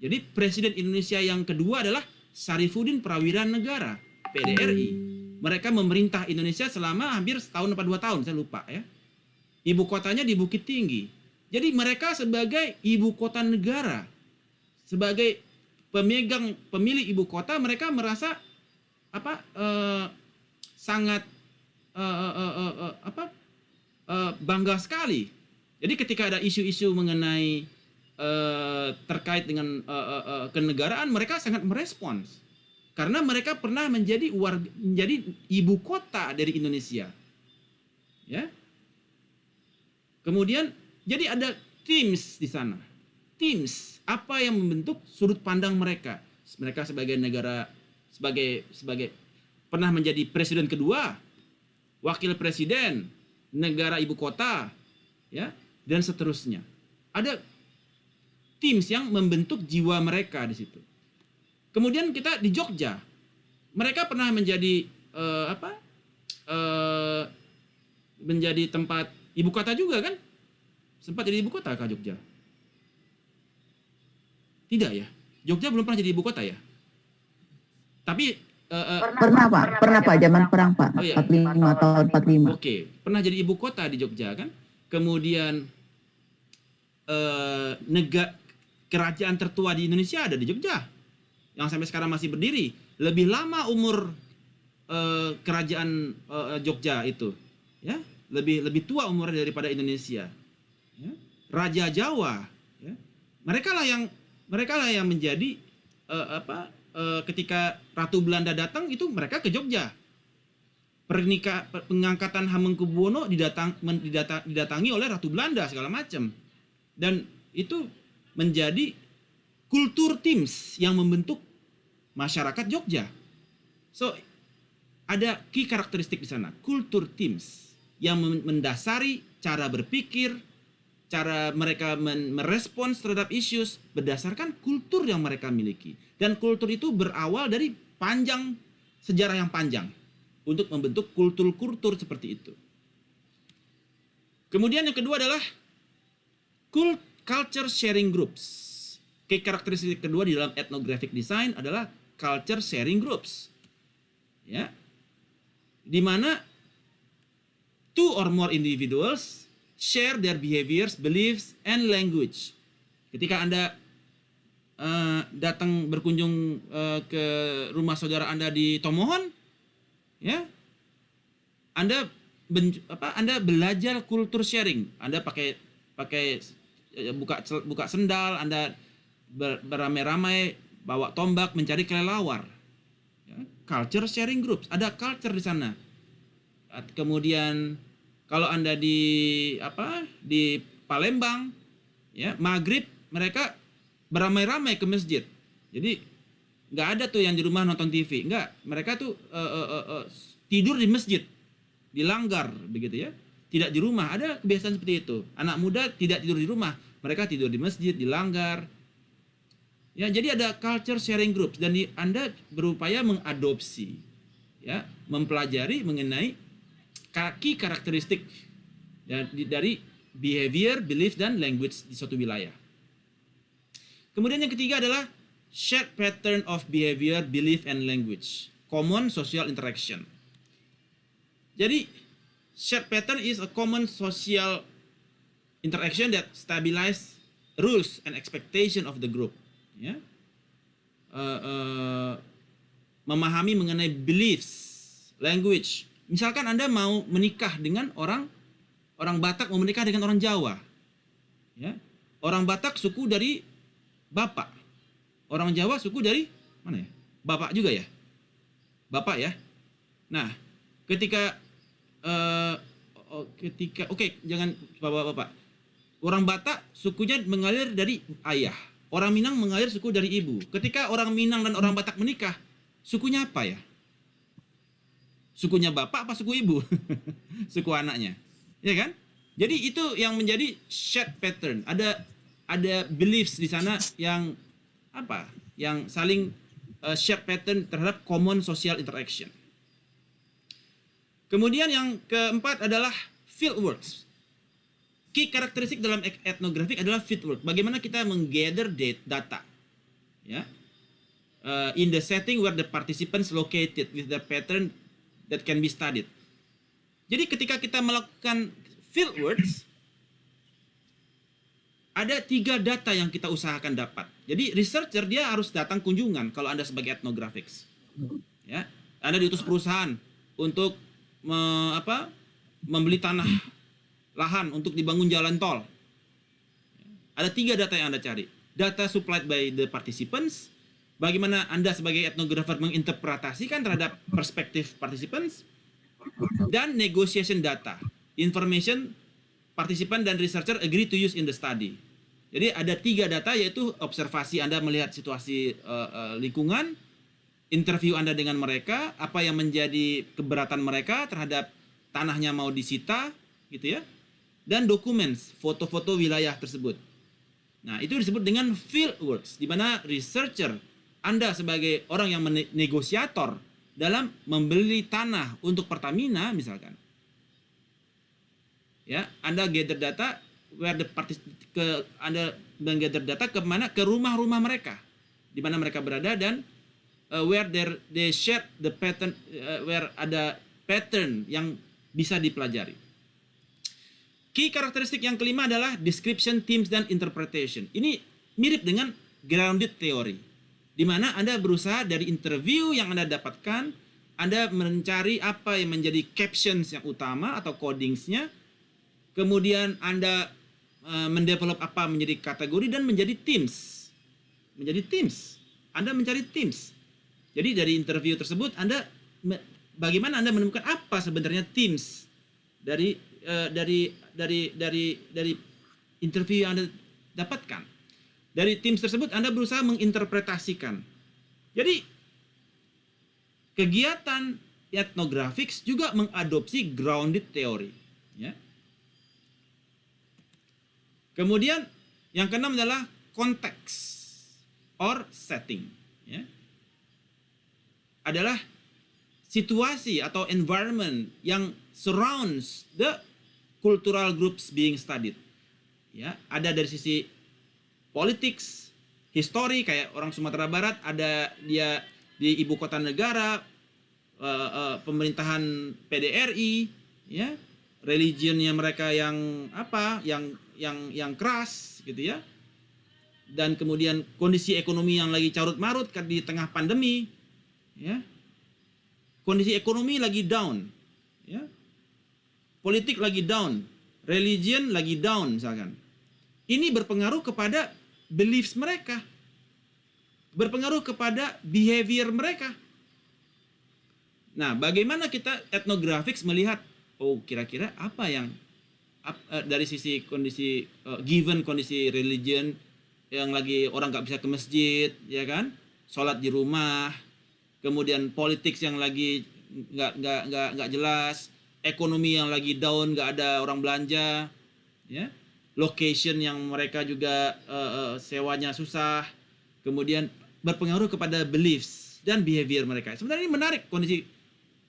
Jadi presiden Indonesia yang kedua adalah Sarifuddin Prawira Negara, PDRI. Mereka memerintah Indonesia selama hampir setahun atau 2 tahun, saya lupa ya. Ibu kotanya di Bukit Tinggi. Jadi mereka sebagai ibu kota negara, sebagai pemilih ibu kota, mereka merasa sangat bangga sekali. Jadi ketika ada isu-isu mengenai terkait dengan kenegaraan, mereka sangat merespons karena mereka pernah menjadi ibu kota dari Indonesia, ya. Kemudian jadi ada teams di sana, teams apa yang membentuk sudut pandang mereka. Mereka sebagai negara, sebagai pernah menjadi presiden kedua, wakil presiden, negara ibu kota, ya, dan seterusnya. Ada teams yang membentuk jiwa mereka di situ. Kemudian kita di Jogja, mereka pernah menjadi menjadi tempat ibu kota juga kan? Sempat jadi ibu kota kah Jogja? Tidak ya? Jogja belum pernah jadi ibu kota ya? Tapi pernah Pak, zaman perang Pak, 45 tahun 45. Oke, pernah jadi ibu kota di Jogja kan? Kemudian kerajaan tertua di Indonesia ada di Jogja, yang sampai sekarang masih berdiri. Lebih lama umur kerajaan Jogja itu, ya, lebih tua umurnya daripada Indonesia. Ya. Raja Jawa, ya. Mereka lah yang menjadi ketika Ratu Belanda datang itu mereka ke Jogja. Pengangkatan Hamengkubuwono didatangi oleh Ratu Belanda segala macam. Dan itu menjadi kultur teams yang membentuk masyarakat Jogja. So ada key karakteristik di sana, kultur teams yang mendasari cara berpikir, cara mereka merespons terhadap isu berdasarkan kultur yang mereka miliki. Dan kultur itu berawal dari sejarah yang panjang untuk membentuk kultur-kultur seperti itu. Kemudian yang kedua adalah culture sharing groups. Karakteristik kedua di dalam ethnographic design adalah culture sharing groups. Ya. Di mana two or more individuals share their behaviors, beliefs, and language. Ketika Anda datang berkunjung ke rumah saudara Anda di Tomohon, ya, Anda belajar kultur sharing. Anda pakai buka sendal, Anda beramai-ramai bawa tombak mencari kelelawar. Ya, culture sharing groups, ada culture di sana. Kemudian kalau Anda di Palembang, ya, maghrib mereka beramai-ramai ke masjid. Jadi nggak ada tuh yang di rumah nonton TV, nggak. Mereka tuh tidur di masjid, di langgar begitu ya. Tidak di rumah, ada kebiasaan seperti itu. Anak muda tidak tidur di rumah, mereka tidur di masjid, di langgar. Ya, jadi ada culture sharing groups dan Anda berupaya mengadopsi, ya, mempelajari mengenai key karakteristik dari behavior, belief, dan language di suatu wilayah. Kemudian yang ketiga adalah shared pattern of behavior, belief, and language. Common social interaction. Jadi, shared pattern is a common social interaction that stabilize rules and expectation of the group. Ya. Memahami mengenai beliefs, language. Misalkan Anda mau menikah dengan orang Batak mau menikah dengan orang Jawa. Ya. Orang Batak suku dari bapak. Orang Jawa suku dari mana ya? Bapak juga ya? Bapak ya? Nah, ketika jangan bapak-bapak. Orang Batak sukunya mengalir dari ayah. Orang Minang mengalir suku dari ibu. Ketika orang Minang dan orang Batak menikah, sukunya apa ya? Sukunya bapak apa suku ibu? Suku anaknya. Ya kan? Jadi itu yang menjadi shared pattern. Ada beliefs di sana yang apa? Yang saling shared pattern terhadap common social interaction. Kemudian yang keempat adalah fieldworks. Key karakteristik dalam etnografik adalah fieldwork. Bagaimana kita menggather data, ya, in the setting where the participants located with the pattern that can be studied. Jadi ketika kita melakukan fieldworks, ada 3 data yang kita usahakan dapat. Jadi researcher dia harus datang kunjungan kalau Anda sebagai etnografiks. Ya, Anda diutus perusahaan untuk membeli tanah lahan untuk dibangun jalan tol. Ada 3 data yang Anda cari. Data supplied by the participants, bagaimana Anda sebagai etnografer menginterpretasikan terhadap perspektif participants, dan negotiation data, information partisipan dan researcher agree to use in the study. Jadi ada 3 data, yaitu observasi Anda melihat situasi lingkungan, interview Anda dengan mereka, apa yang menjadi keberatan mereka terhadap tanahnya mau disita, gitu ya, dan documents, foto-foto wilayah tersebut. Nah, itu disebut dengan fieldworks, di mana researcher, Anda sebagai orang yang negosiator dalam membeli tanah untuk Pertamina misalkan. Ya, Anda gather data Anda menggather data ke rumah-rumah mereka, di mana mereka berada, dan where they share the pattern, where ada pattern yang bisa dipelajari. Key karakteristik yang kelima adalah description, themes, dan interpretation. Ini mirip dengan grounded theory, di mana Anda berusaha dari interview yang Anda dapatkan, Anda mencari apa yang menjadi captions yang utama atau codingsnya, kemudian Anda mendevelop apa menjadi kategori dan menjadi themes. Anda mencari themes. Jadi dari interview tersebut bagaimana Anda menemukan apa sebenarnya themes dari interview yang Anda dapatkan. Dari themes tersebut Anda berusaha menginterpretasikan. Jadi kegiatan etnografiks juga mengadopsi grounded theory, ya. Kemudian yang keenam adalah konteks or setting, ya. Adalah situasi atau environment yang surrounds the cultural groups being studied. Ya, ada dari sisi politics, history, kayak orang Sumatera Barat, ada dia di ibu kota negara, pemerintahan PDRI, ya, religionnya mereka yang yang keras, gitu ya, dan kemudian kondisi ekonomi yang lagi carut marut kan di tengah pandemi, ya, kondisi ekonomi lagi down, ya, politik lagi down, religion lagi down misalkan. Ini berpengaruh kepada beliefs mereka, berpengaruh kepada behavior mereka. Nah, bagaimana kita etnografiks melihat, oh kira-kira apa yang dari sisi kondisi given kondisi religion yang lagi orang nggak bisa ke masjid, ya kan, sholat di rumah, kemudian politics yang lagi nggak jelas, ekonomi yang lagi down, nggak ada orang belanja, ya, location yang mereka juga sewanya susah, kemudian berpengaruh kepada beliefs dan behavior mereka. Sebenarnya ini menarik kondisi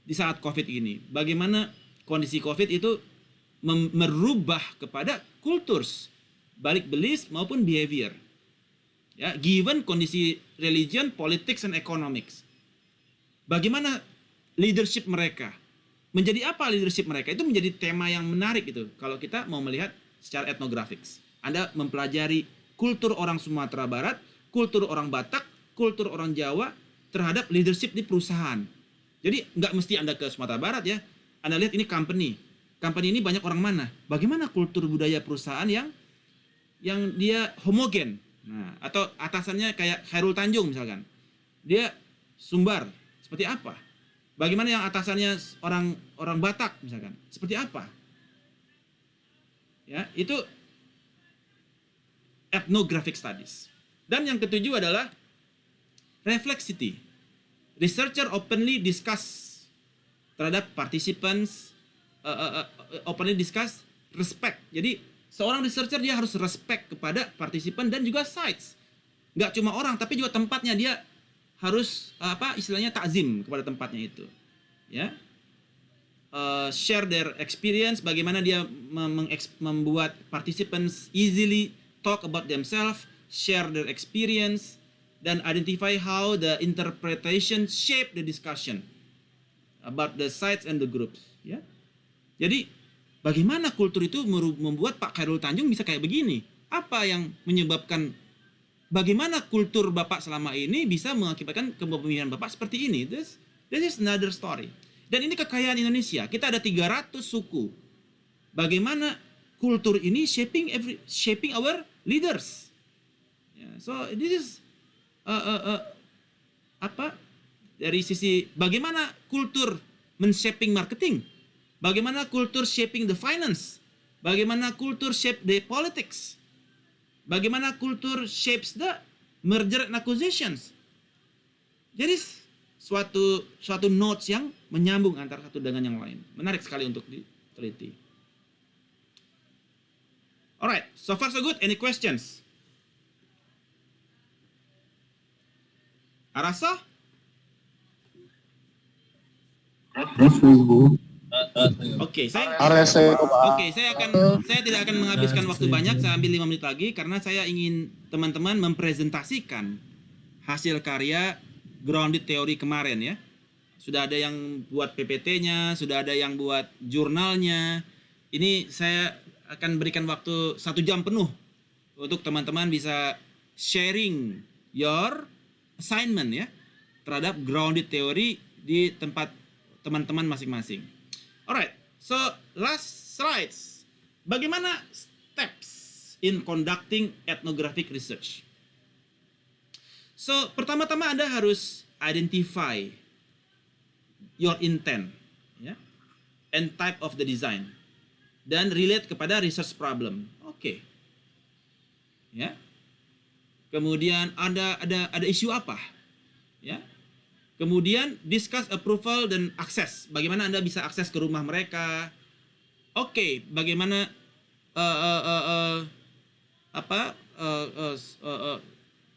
di saat COVID ini. Bagaimana kondisi COVID itu merubah kepada kulturs, baik beliefs maupun behavior. Ya, given kondisi religion, politics, and economics. Bagaimana leadership mereka? Menjadi apa leadership mereka? Itu menjadi tema yang menarik itu kalau kita mau melihat secara etnografiks. Anda mempelajari kultur orang Sumatera Barat, kultur orang Batak, kultur orang Jawa terhadap leadership di perusahaan. Jadi nggak mesti Anda ke Sumatera Barat, ya. Anda lihat ini company. Company ini banyak orang mana? Bagaimana kultur budaya perusahaan yang dia homogen, Nah, atau atasannya kayak Khairul Tanjung misalkan. Dia Sumbar, seperti apa? Bagaimana yang atasannya orang Batak misalkan, seperti apa? Ya, itu ethnographic studies. Dan yang ketujuh adalah reflexivity. Researcher openly discuss terhadap participants, openly discuss respect. Jadi seorang researcher dia harus respect kepada partisipan dan juga sites. Nggak cuma orang, tapi juga tempatnya, dia harus istilahnya takzim kepada tempatnya itu. Ya, share their experience, bagaimana dia membuat participants easily talk about themselves, share their experience, dan identify how the interpretation shape the discussion about the sites and the groups. Ya, jadi bagaimana kultur itu membuat Pak Khairul Tanjung bisa kayak begini? Apa yang menyebabkan, bagaimana kultur Bapak selama ini bisa mengakibatkan kepemimpinan Bapak seperti ini? This is another story. Dan ini kekayaan Indonesia. Kita ada 300 suku. Bagaimana kultur ini shaping our leaders? So this is dari sisi bagaimana kultur men-shaping marketing, bagaimana kultur shaping the finance, bagaimana kultur shape the politics, bagaimana kultur shapes the merger and acquisitions. Jadi suatu notes yang menyambung antara satu dengan yang lain. Menarik sekali untuk diteliti. Alright, so far so good. Any questions? Arasa? Oke, saya tidak akan menghabiskan waktu banyak. Saya ambil 5 menit lagi karena saya ingin teman-teman mempresentasikan hasil karya grounded teori kemarin ya. Sudah ada yang buat PPT-nya, sudah ada yang buat jurnalnya. Ini saya akan berikan waktu 1 jam penuh untuk teman-teman bisa sharing your assignment ya terhadap grounded teori di tempat teman-teman masing-masing. Alright, so last slides. Bagaimana steps in conducting ethnographic research? So pertama-tama Anda harus identify your intent, ya, and type of the design, dan relate kepada research problem. Oke, ya. Kemudian ada isu apa, ya. Kemudian discuss approval dan akses. Bagaimana Anda bisa akses ke rumah mereka? Oke, bagaimana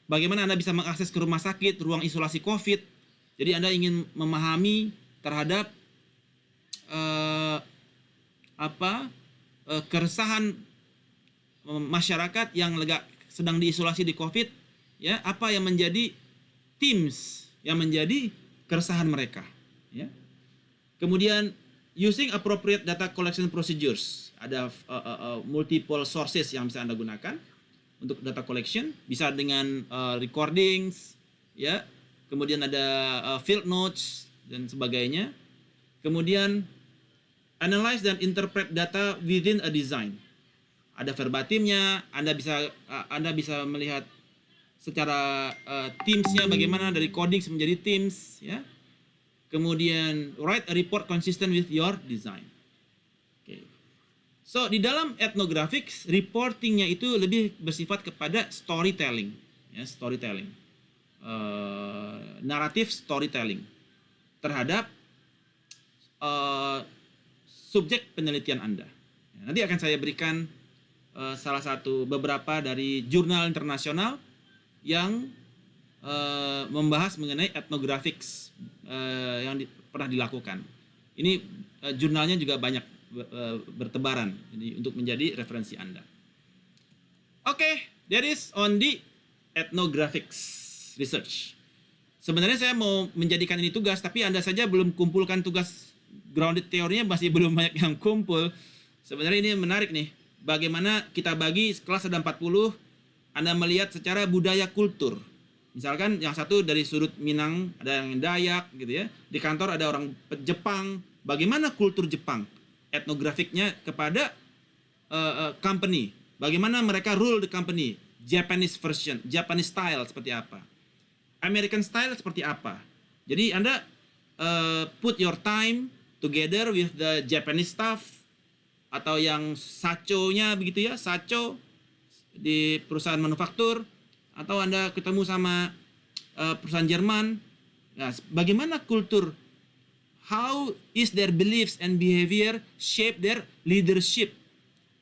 bagaimana Anda bisa mengakses ke rumah sakit, ruang isolasi COVID. Jadi Anda ingin memahami terhadap keresahan masyarakat yang sedang diisolasi di COVID, ya, apa yang menjadi themes yang menjadi keresahan mereka, ya. Kemudian using appropriate data collection procedures, ada multiple sources yang bisa Anda gunakan untuk data collection, bisa dengan recordings, ya. Kemudian ada field notes dan sebagainya. Kemudian analyze dan interpret data within a design. Ada verbatimnya, Anda bisa melihat secara teams-nya bagaimana dari coding menjadi teams, ya. Kemudian write a report consistent with your design. Okay. So di dalam ethnographics reportingnya itu lebih bersifat kepada storytelling, ya, storytelling, naratif storytelling terhadap subjek penelitian Anda. Ya, nanti akan saya berikan beberapa dari jurnal internasional yang membahas mengenai ethnographics yang pernah dilakukan. Ini jurnalnya juga banyak bertebaran, jadi untuk menjadi referensi Anda. Oke, that is on the ethnographics research. Sebenarnya saya mau menjadikan ini tugas, tapi Anda saja belum kumpulkan tugas grounded teorinya, masih belum banyak yang kumpul. Sebenarnya ini menarik nih. Bagaimana kita bagi kelas ada 40, Anda melihat secara budaya kultur. Misalkan yang satu dari sudut Minang, ada yang Dayak gitu ya. Di kantor ada orang Jepang. Bagaimana kultur Jepang? Etnografiknya kepada company. Bagaimana mereka rule the company? Japanese version, Japanese style seperti apa, American style seperti apa. Jadi Anda put your time together with the Japanese stuff, atau yang sacho-nya begitu ya, sacho di perusahaan manufaktur, atau Anda ketemu sama perusahaan Jerman. Nah, bagaimana kultur, how is their beliefs and behavior shape their leadership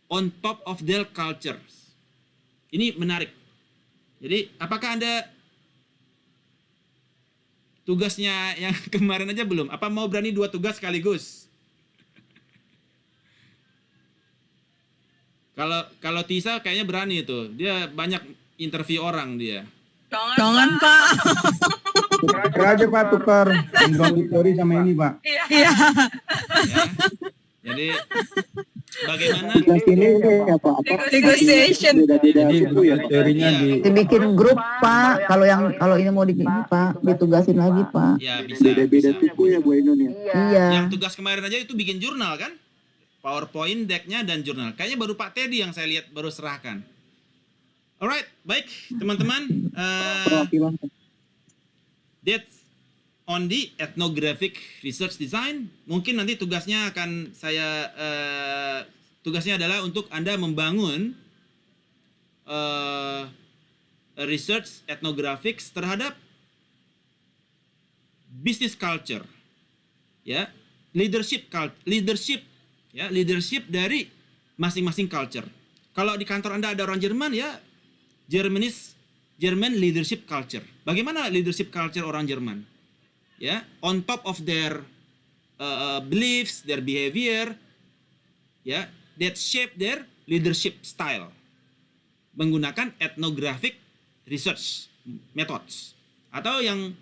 on top of their cultures. Ini menarik. Jadi apakah Anda tugasnya yang kemarin aja belum? Apa mau berani 2 tugas sekaligus? Kalau Tisa kayaknya berani itu. Dia banyak interview orang dia. Jangan Pak. Tukar aja Pak, tukar auditori sama ini Pak. Iya. Ya. Jadi bagaimana? Ini apa? Negotiation. Jadi teorinya Dibikin grup Pak. Kalau ini mau dibikin Pak, ditugasin lagi Pak. Ya bisa. beda suku ya Bu Ainun ya. Iya. Yang tugas kemarin aja itu bikin jurnal kan? PowerPoint, deck-nya dan jurnal. Kayaknya baru Pak Teddy yang saya lihat baru serahkan. Alright, baik teman-teman. That's on the ethnographic research design. Mungkin nanti tugasnya akan saya tugasnya adalah untuk Anda membangun research ethnographics terhadap business culture, ya, leadership ya, leadership dari masing-masing culture. Kalau di kantor Anda ada orang Jerman, ya German leadership culture. Bagaimana leadership culture orang Jerman? Ya, on top of their beliefs, their behavior, ya, that shape their leadership style. Menggunakan ethnographic research methods. Atau yang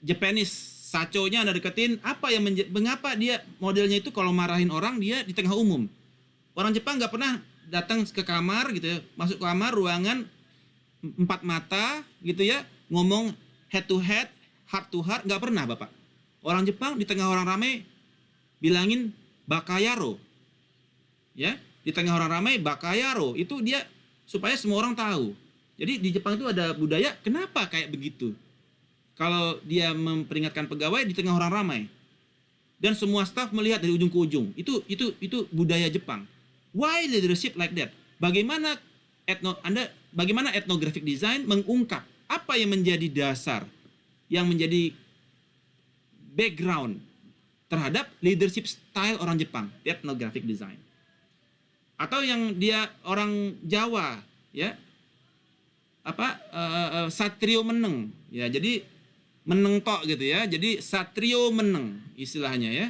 Japanese sacho-nya Anda deketin, apa yang mengapa dia modelnya itu kalau marahin orang dia di tengah umum. Orang Jepang nggak pernah datang ke kamar gitu ya, masuk kamar ruangan 4 mata gitu ya, ngomong head to head, heart to heart, nggak pernah Bapak. Orang Jepang di tengah orang ramai bilangin bakayaro. Ya, di tengah orang ramai bakayaro, itu dia supaya semua orang tahu. Jadi di Jepang itu ada budaya kenapa kayak begitu. Kalau dia memperingatkan pegawai di tengah orang ramai. Dan semua staf melihat dari ujung ke ujung. Itu budaya Jepang. Why leadership like that? Bagaimana ethnographic design mengungkap apa yang menjadi dasar, yang menjadi background terhadap leadership style orang Jepang, ethnographic design. Atau yang dia orang Jawa, ya, satrio meneng, ya, jadi meneng tok gitu ya, jadi satrio meneng istilahnya ya,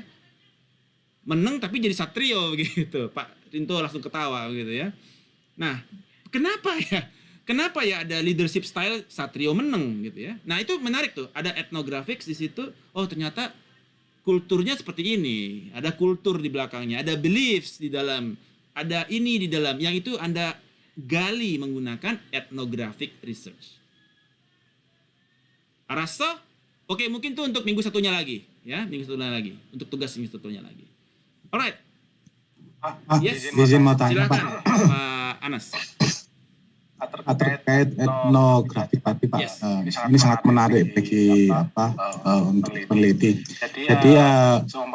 meneng tapi jadi satrio gitu. Pak Rinto langsung ketawa gitu ya. Nah, Kenapa ya ada leadership style satrio meneng gitu ya. Nah, itu menarik tuh. Ada ethnographics di situ. Oh, ternyata kulturnya seperti ini. Ada kultur di belakangnya, ada beliefs di dalam, ada ini di dalam. Yang itu Anda gali menggunakan ethnographic research. Arasa? Oke, mungkin tuh untuk minggu satunya lagi, ya, minggu satunya lagi. Untuk tugas minggu satunya lagi. Alright. Yes. Izin mau tanya silakan, Pak Anas. Terkait etnografik tadi Pak, ini sangat menarik bagi untuk peneliti. Jadi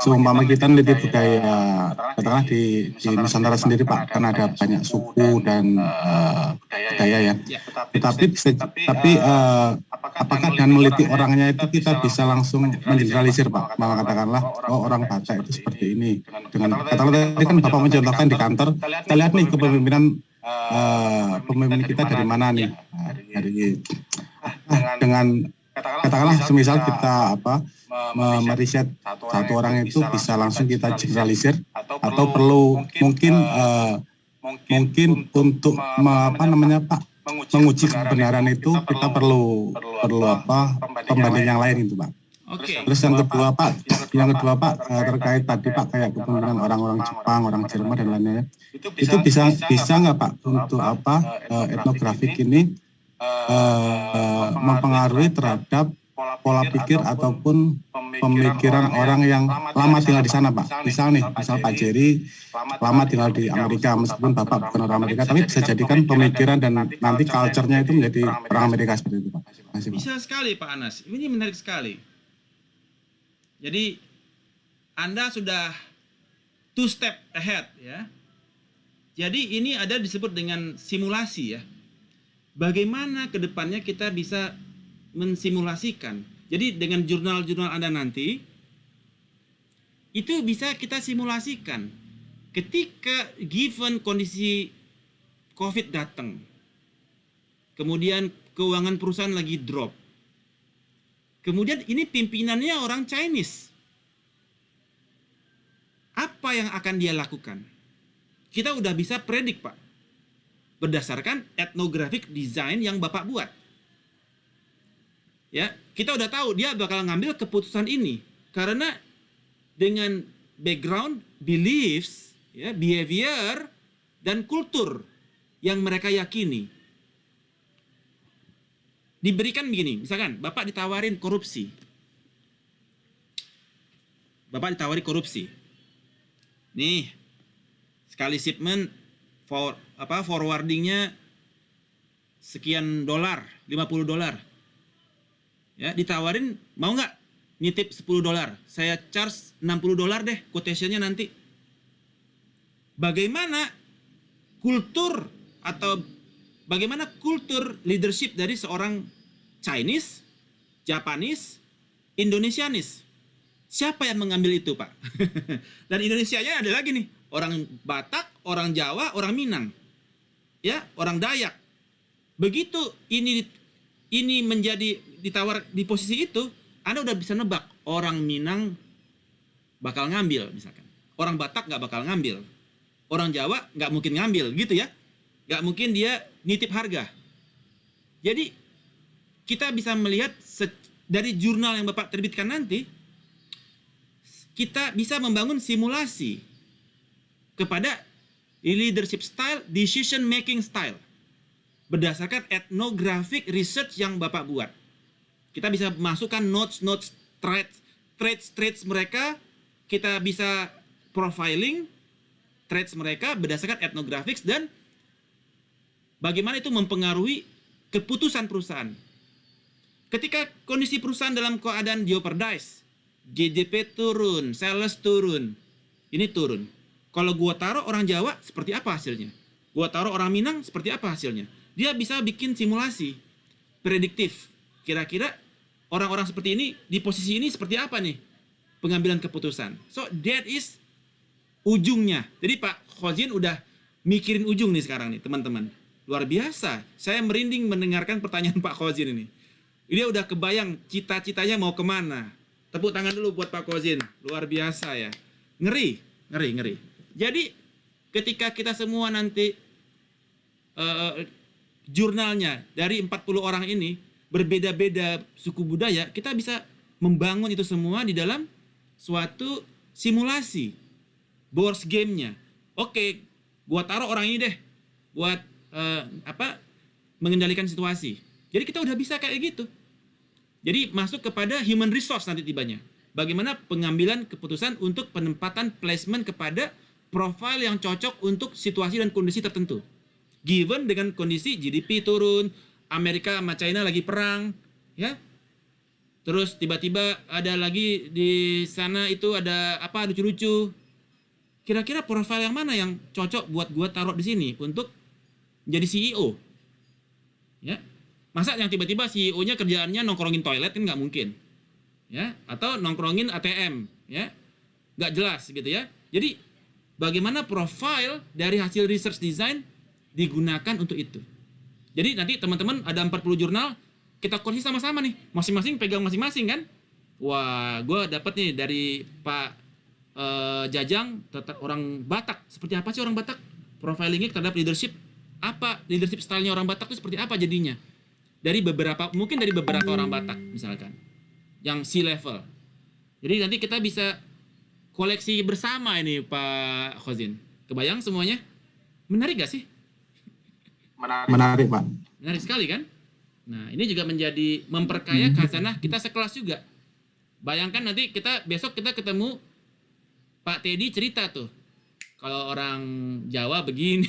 seumpama kita meneliti budaya, katakanlah di Nusantara sendiri Pak, kan ada banyak suku dan budaya ya. Tapi apakah dengan meneliti orangnya itu kita bisa langsung mengeneralisir Pak? Maka katakanlah, oh orang Batak itu seperti ini. Dengan katakanlah tadi kan Bapak mencontohkan di kantor, kita lihat nih kepemimpinan pemimpin kita dari mana nih, dengan katakanlah semisal kita meriset satu orang itu bisa langsung kita generalisir, atau perlu mungkin untuk menguji kebenaran itu kita perlu pembanding yang lain itu Pak. Oke. Terus yang kedua Pak, terkait tadi Pak kayak kepemimpinan orang-orang Jepang, orang Jerman dan lainnya, itu bisa nggak Pak untuk etnografik ini mempengaruhi terhadap pola pikir ataupun pemikiran orang yang lama tinggal di sana, Pak. Misal Pak Jerry lama tinggal di Amerika, meskipun Bapak bukan orang Amerika, tapi bisa jadikan pemikiran dan nanti culture-nya itu menjadi orang Amerika seperti itu, Pak. Masih, Pak. Bisa sekali, Pak Anas. Ini menarik sekali. Jadi Anda sudah 2 step ahead, ya. Jadi ini ada disebut dengan simulasi, ya. Bagaimana ke depannya kita bisa mensimulasikan. Jadi dengan jurnal-jurnal Anda nanti, itu bisa kita simulasikan. Ketika given kondisi COVID datang, kemudian keuangan perusahaan lagi drop, kemudian ini pimpinannya orang Chinese. Apa yang akan dia lakukan? Kita udah bisa predik, Pak. Berdasarkan ethnographic design yang Bapak buat. Ya, kita udah tahu dia bakal ngambil keputusan ini. Karena dengan background, beliefs, ya, behavior, dan kultur yang mereka yakini. Diberikan begini, misalkan Bapak ditawarin korupsi. Bapak ditawari korupsi. Nih, sekali shipment forwardingnya sekian dolar, $50. Ya, ditawarin, mau nggak nitip $10? Saya charge $60 deh, quotation-nya nanti. Bagaimana kultur atau bagaimana kultur leadership dari seorang Chinese, Japanese, Indonesianis? Siapa yang mengambil itu, Pak? Dan Indonesianya ada lagi nih, orang Batak, orang Jawa, orang Minang, ya, orang Dayak. Begitu ini menjadi ditawar di posisi itu, Anda udah bisa nebak orang Minang bakal ngambil, misalkan. Orang Batak nggak bakal ngambil, orang Jawa nggak mungkin ngambil, gitu ya. Nggak mungkin dia nitip harga. Jadi kita bisa melihat dari jurnal yang Bapak terbitkan nanti, kita bisa membangun simulasi kepada leadership style, decision making style berdasarkan ethnographic research yang Bapak buat. Kita bisa masukkan notes, traits mereka, kita bisa profiling traits mereka berdasarkan ethnographics dan bagaimana itu mempengaruhi keputusan perusahaan. Ketika kondisi perusahaan dalam keadaan jeopardize, GDP turun, sales turun, ini turun. Kalau gua taruh orang Jawa, seperti apa hasilnya? Gua taruh orang Minang, seperti apa hasilnya? Dia bisa bikin simulasi prediktif. Kira-kira orang-orang seperti ini, di posisi ini seperti apa nih pengambilan keputusan. So, that is ujungnya. Jadi Pak Khozin udah mikirin ujung nih sekarang nih, teman-teman. Luar biasa. Saya merinding mendengarkan pertanyaan Pak Khozin ini. Dia udah kebayang cita-citanya mau kemana. Tepuk tangan dulu buat Pak Khozin. Luar biasa ya. Ngeri. Jadi ketika kita semua nanti jurnalnya dari 40 orang ini berbeda-beda suku budaya, kita bisa membangun itu semua di dalam suatu simulasi board game-nya. Oke, gua taruh orang ini deh buat mengendalikan situasi. Jadi kita udah bisa kayak gitu. Jadi masuk kepada human resource nanti tibanya. Bagaimana pengambilan keputusan untuk penempatan placement kepada profil yang cocok untuk situasi dan kondisi tertentu. Given dengan kondisi GDP turun, Amerika sama China lagi perang, ya. Terus tiba-tiba ada lagi di sana itu ada apa lucu-lucu. Kira-kira profil yang mana yang cocok buat gua taruh di sini untuk jadi CEO? Ya. Masa yang tiba-tiba CEO-nya kerjaannya nongkrongin toilet kan nggak mungkin, ya? Atau nongkrongin ATM, ya? Nggak jelas gitu ya. Jadi bagaimana profil dari hasil research design digunakan untuk itu. Jadi nanti teman-teman ada 40 jurnal, kita koreksi sama-sama nih, masing-masing pegang masing-masing kan. Wah, gue dapet nih dari Pak Jajang, orang Batak. Seperti apa sih orang Batak? Profilingnya terhadap leadership. Apa leadership stylenya orang Batak itu seperti apa jadinya? Mungkin dari beberapa orang Batak misalkan, yang C-level. Jadi nanti kita bisa koleksi bersama ini Pak Khozin. Kebayang semuanya? Menarik gak sih? Menarik Pak. Menarik sekali kan? Nah, ini juga menjadi memperkaya khazanah kita sekelas juga. Bayangkan nanti besok kita ketemu Pak Teddy cerita tuh. Kalau orang Jawa begini.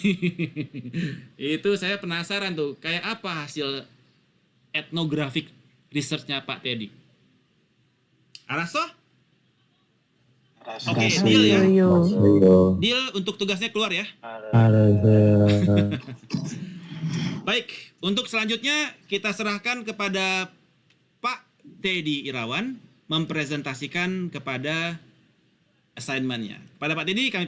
Itu saya penasaran tuh, kayak apa hasil etnografik research-nya Pak Teddy. Araso? Oke, deal ya. Deal untuk tugasnya keluar ya. Baik, untuk selanjutnya kita serahkan kepada Pak Teddy Irawan mempresentasikan kepada assignment-nya. Pada Pak Teddy kami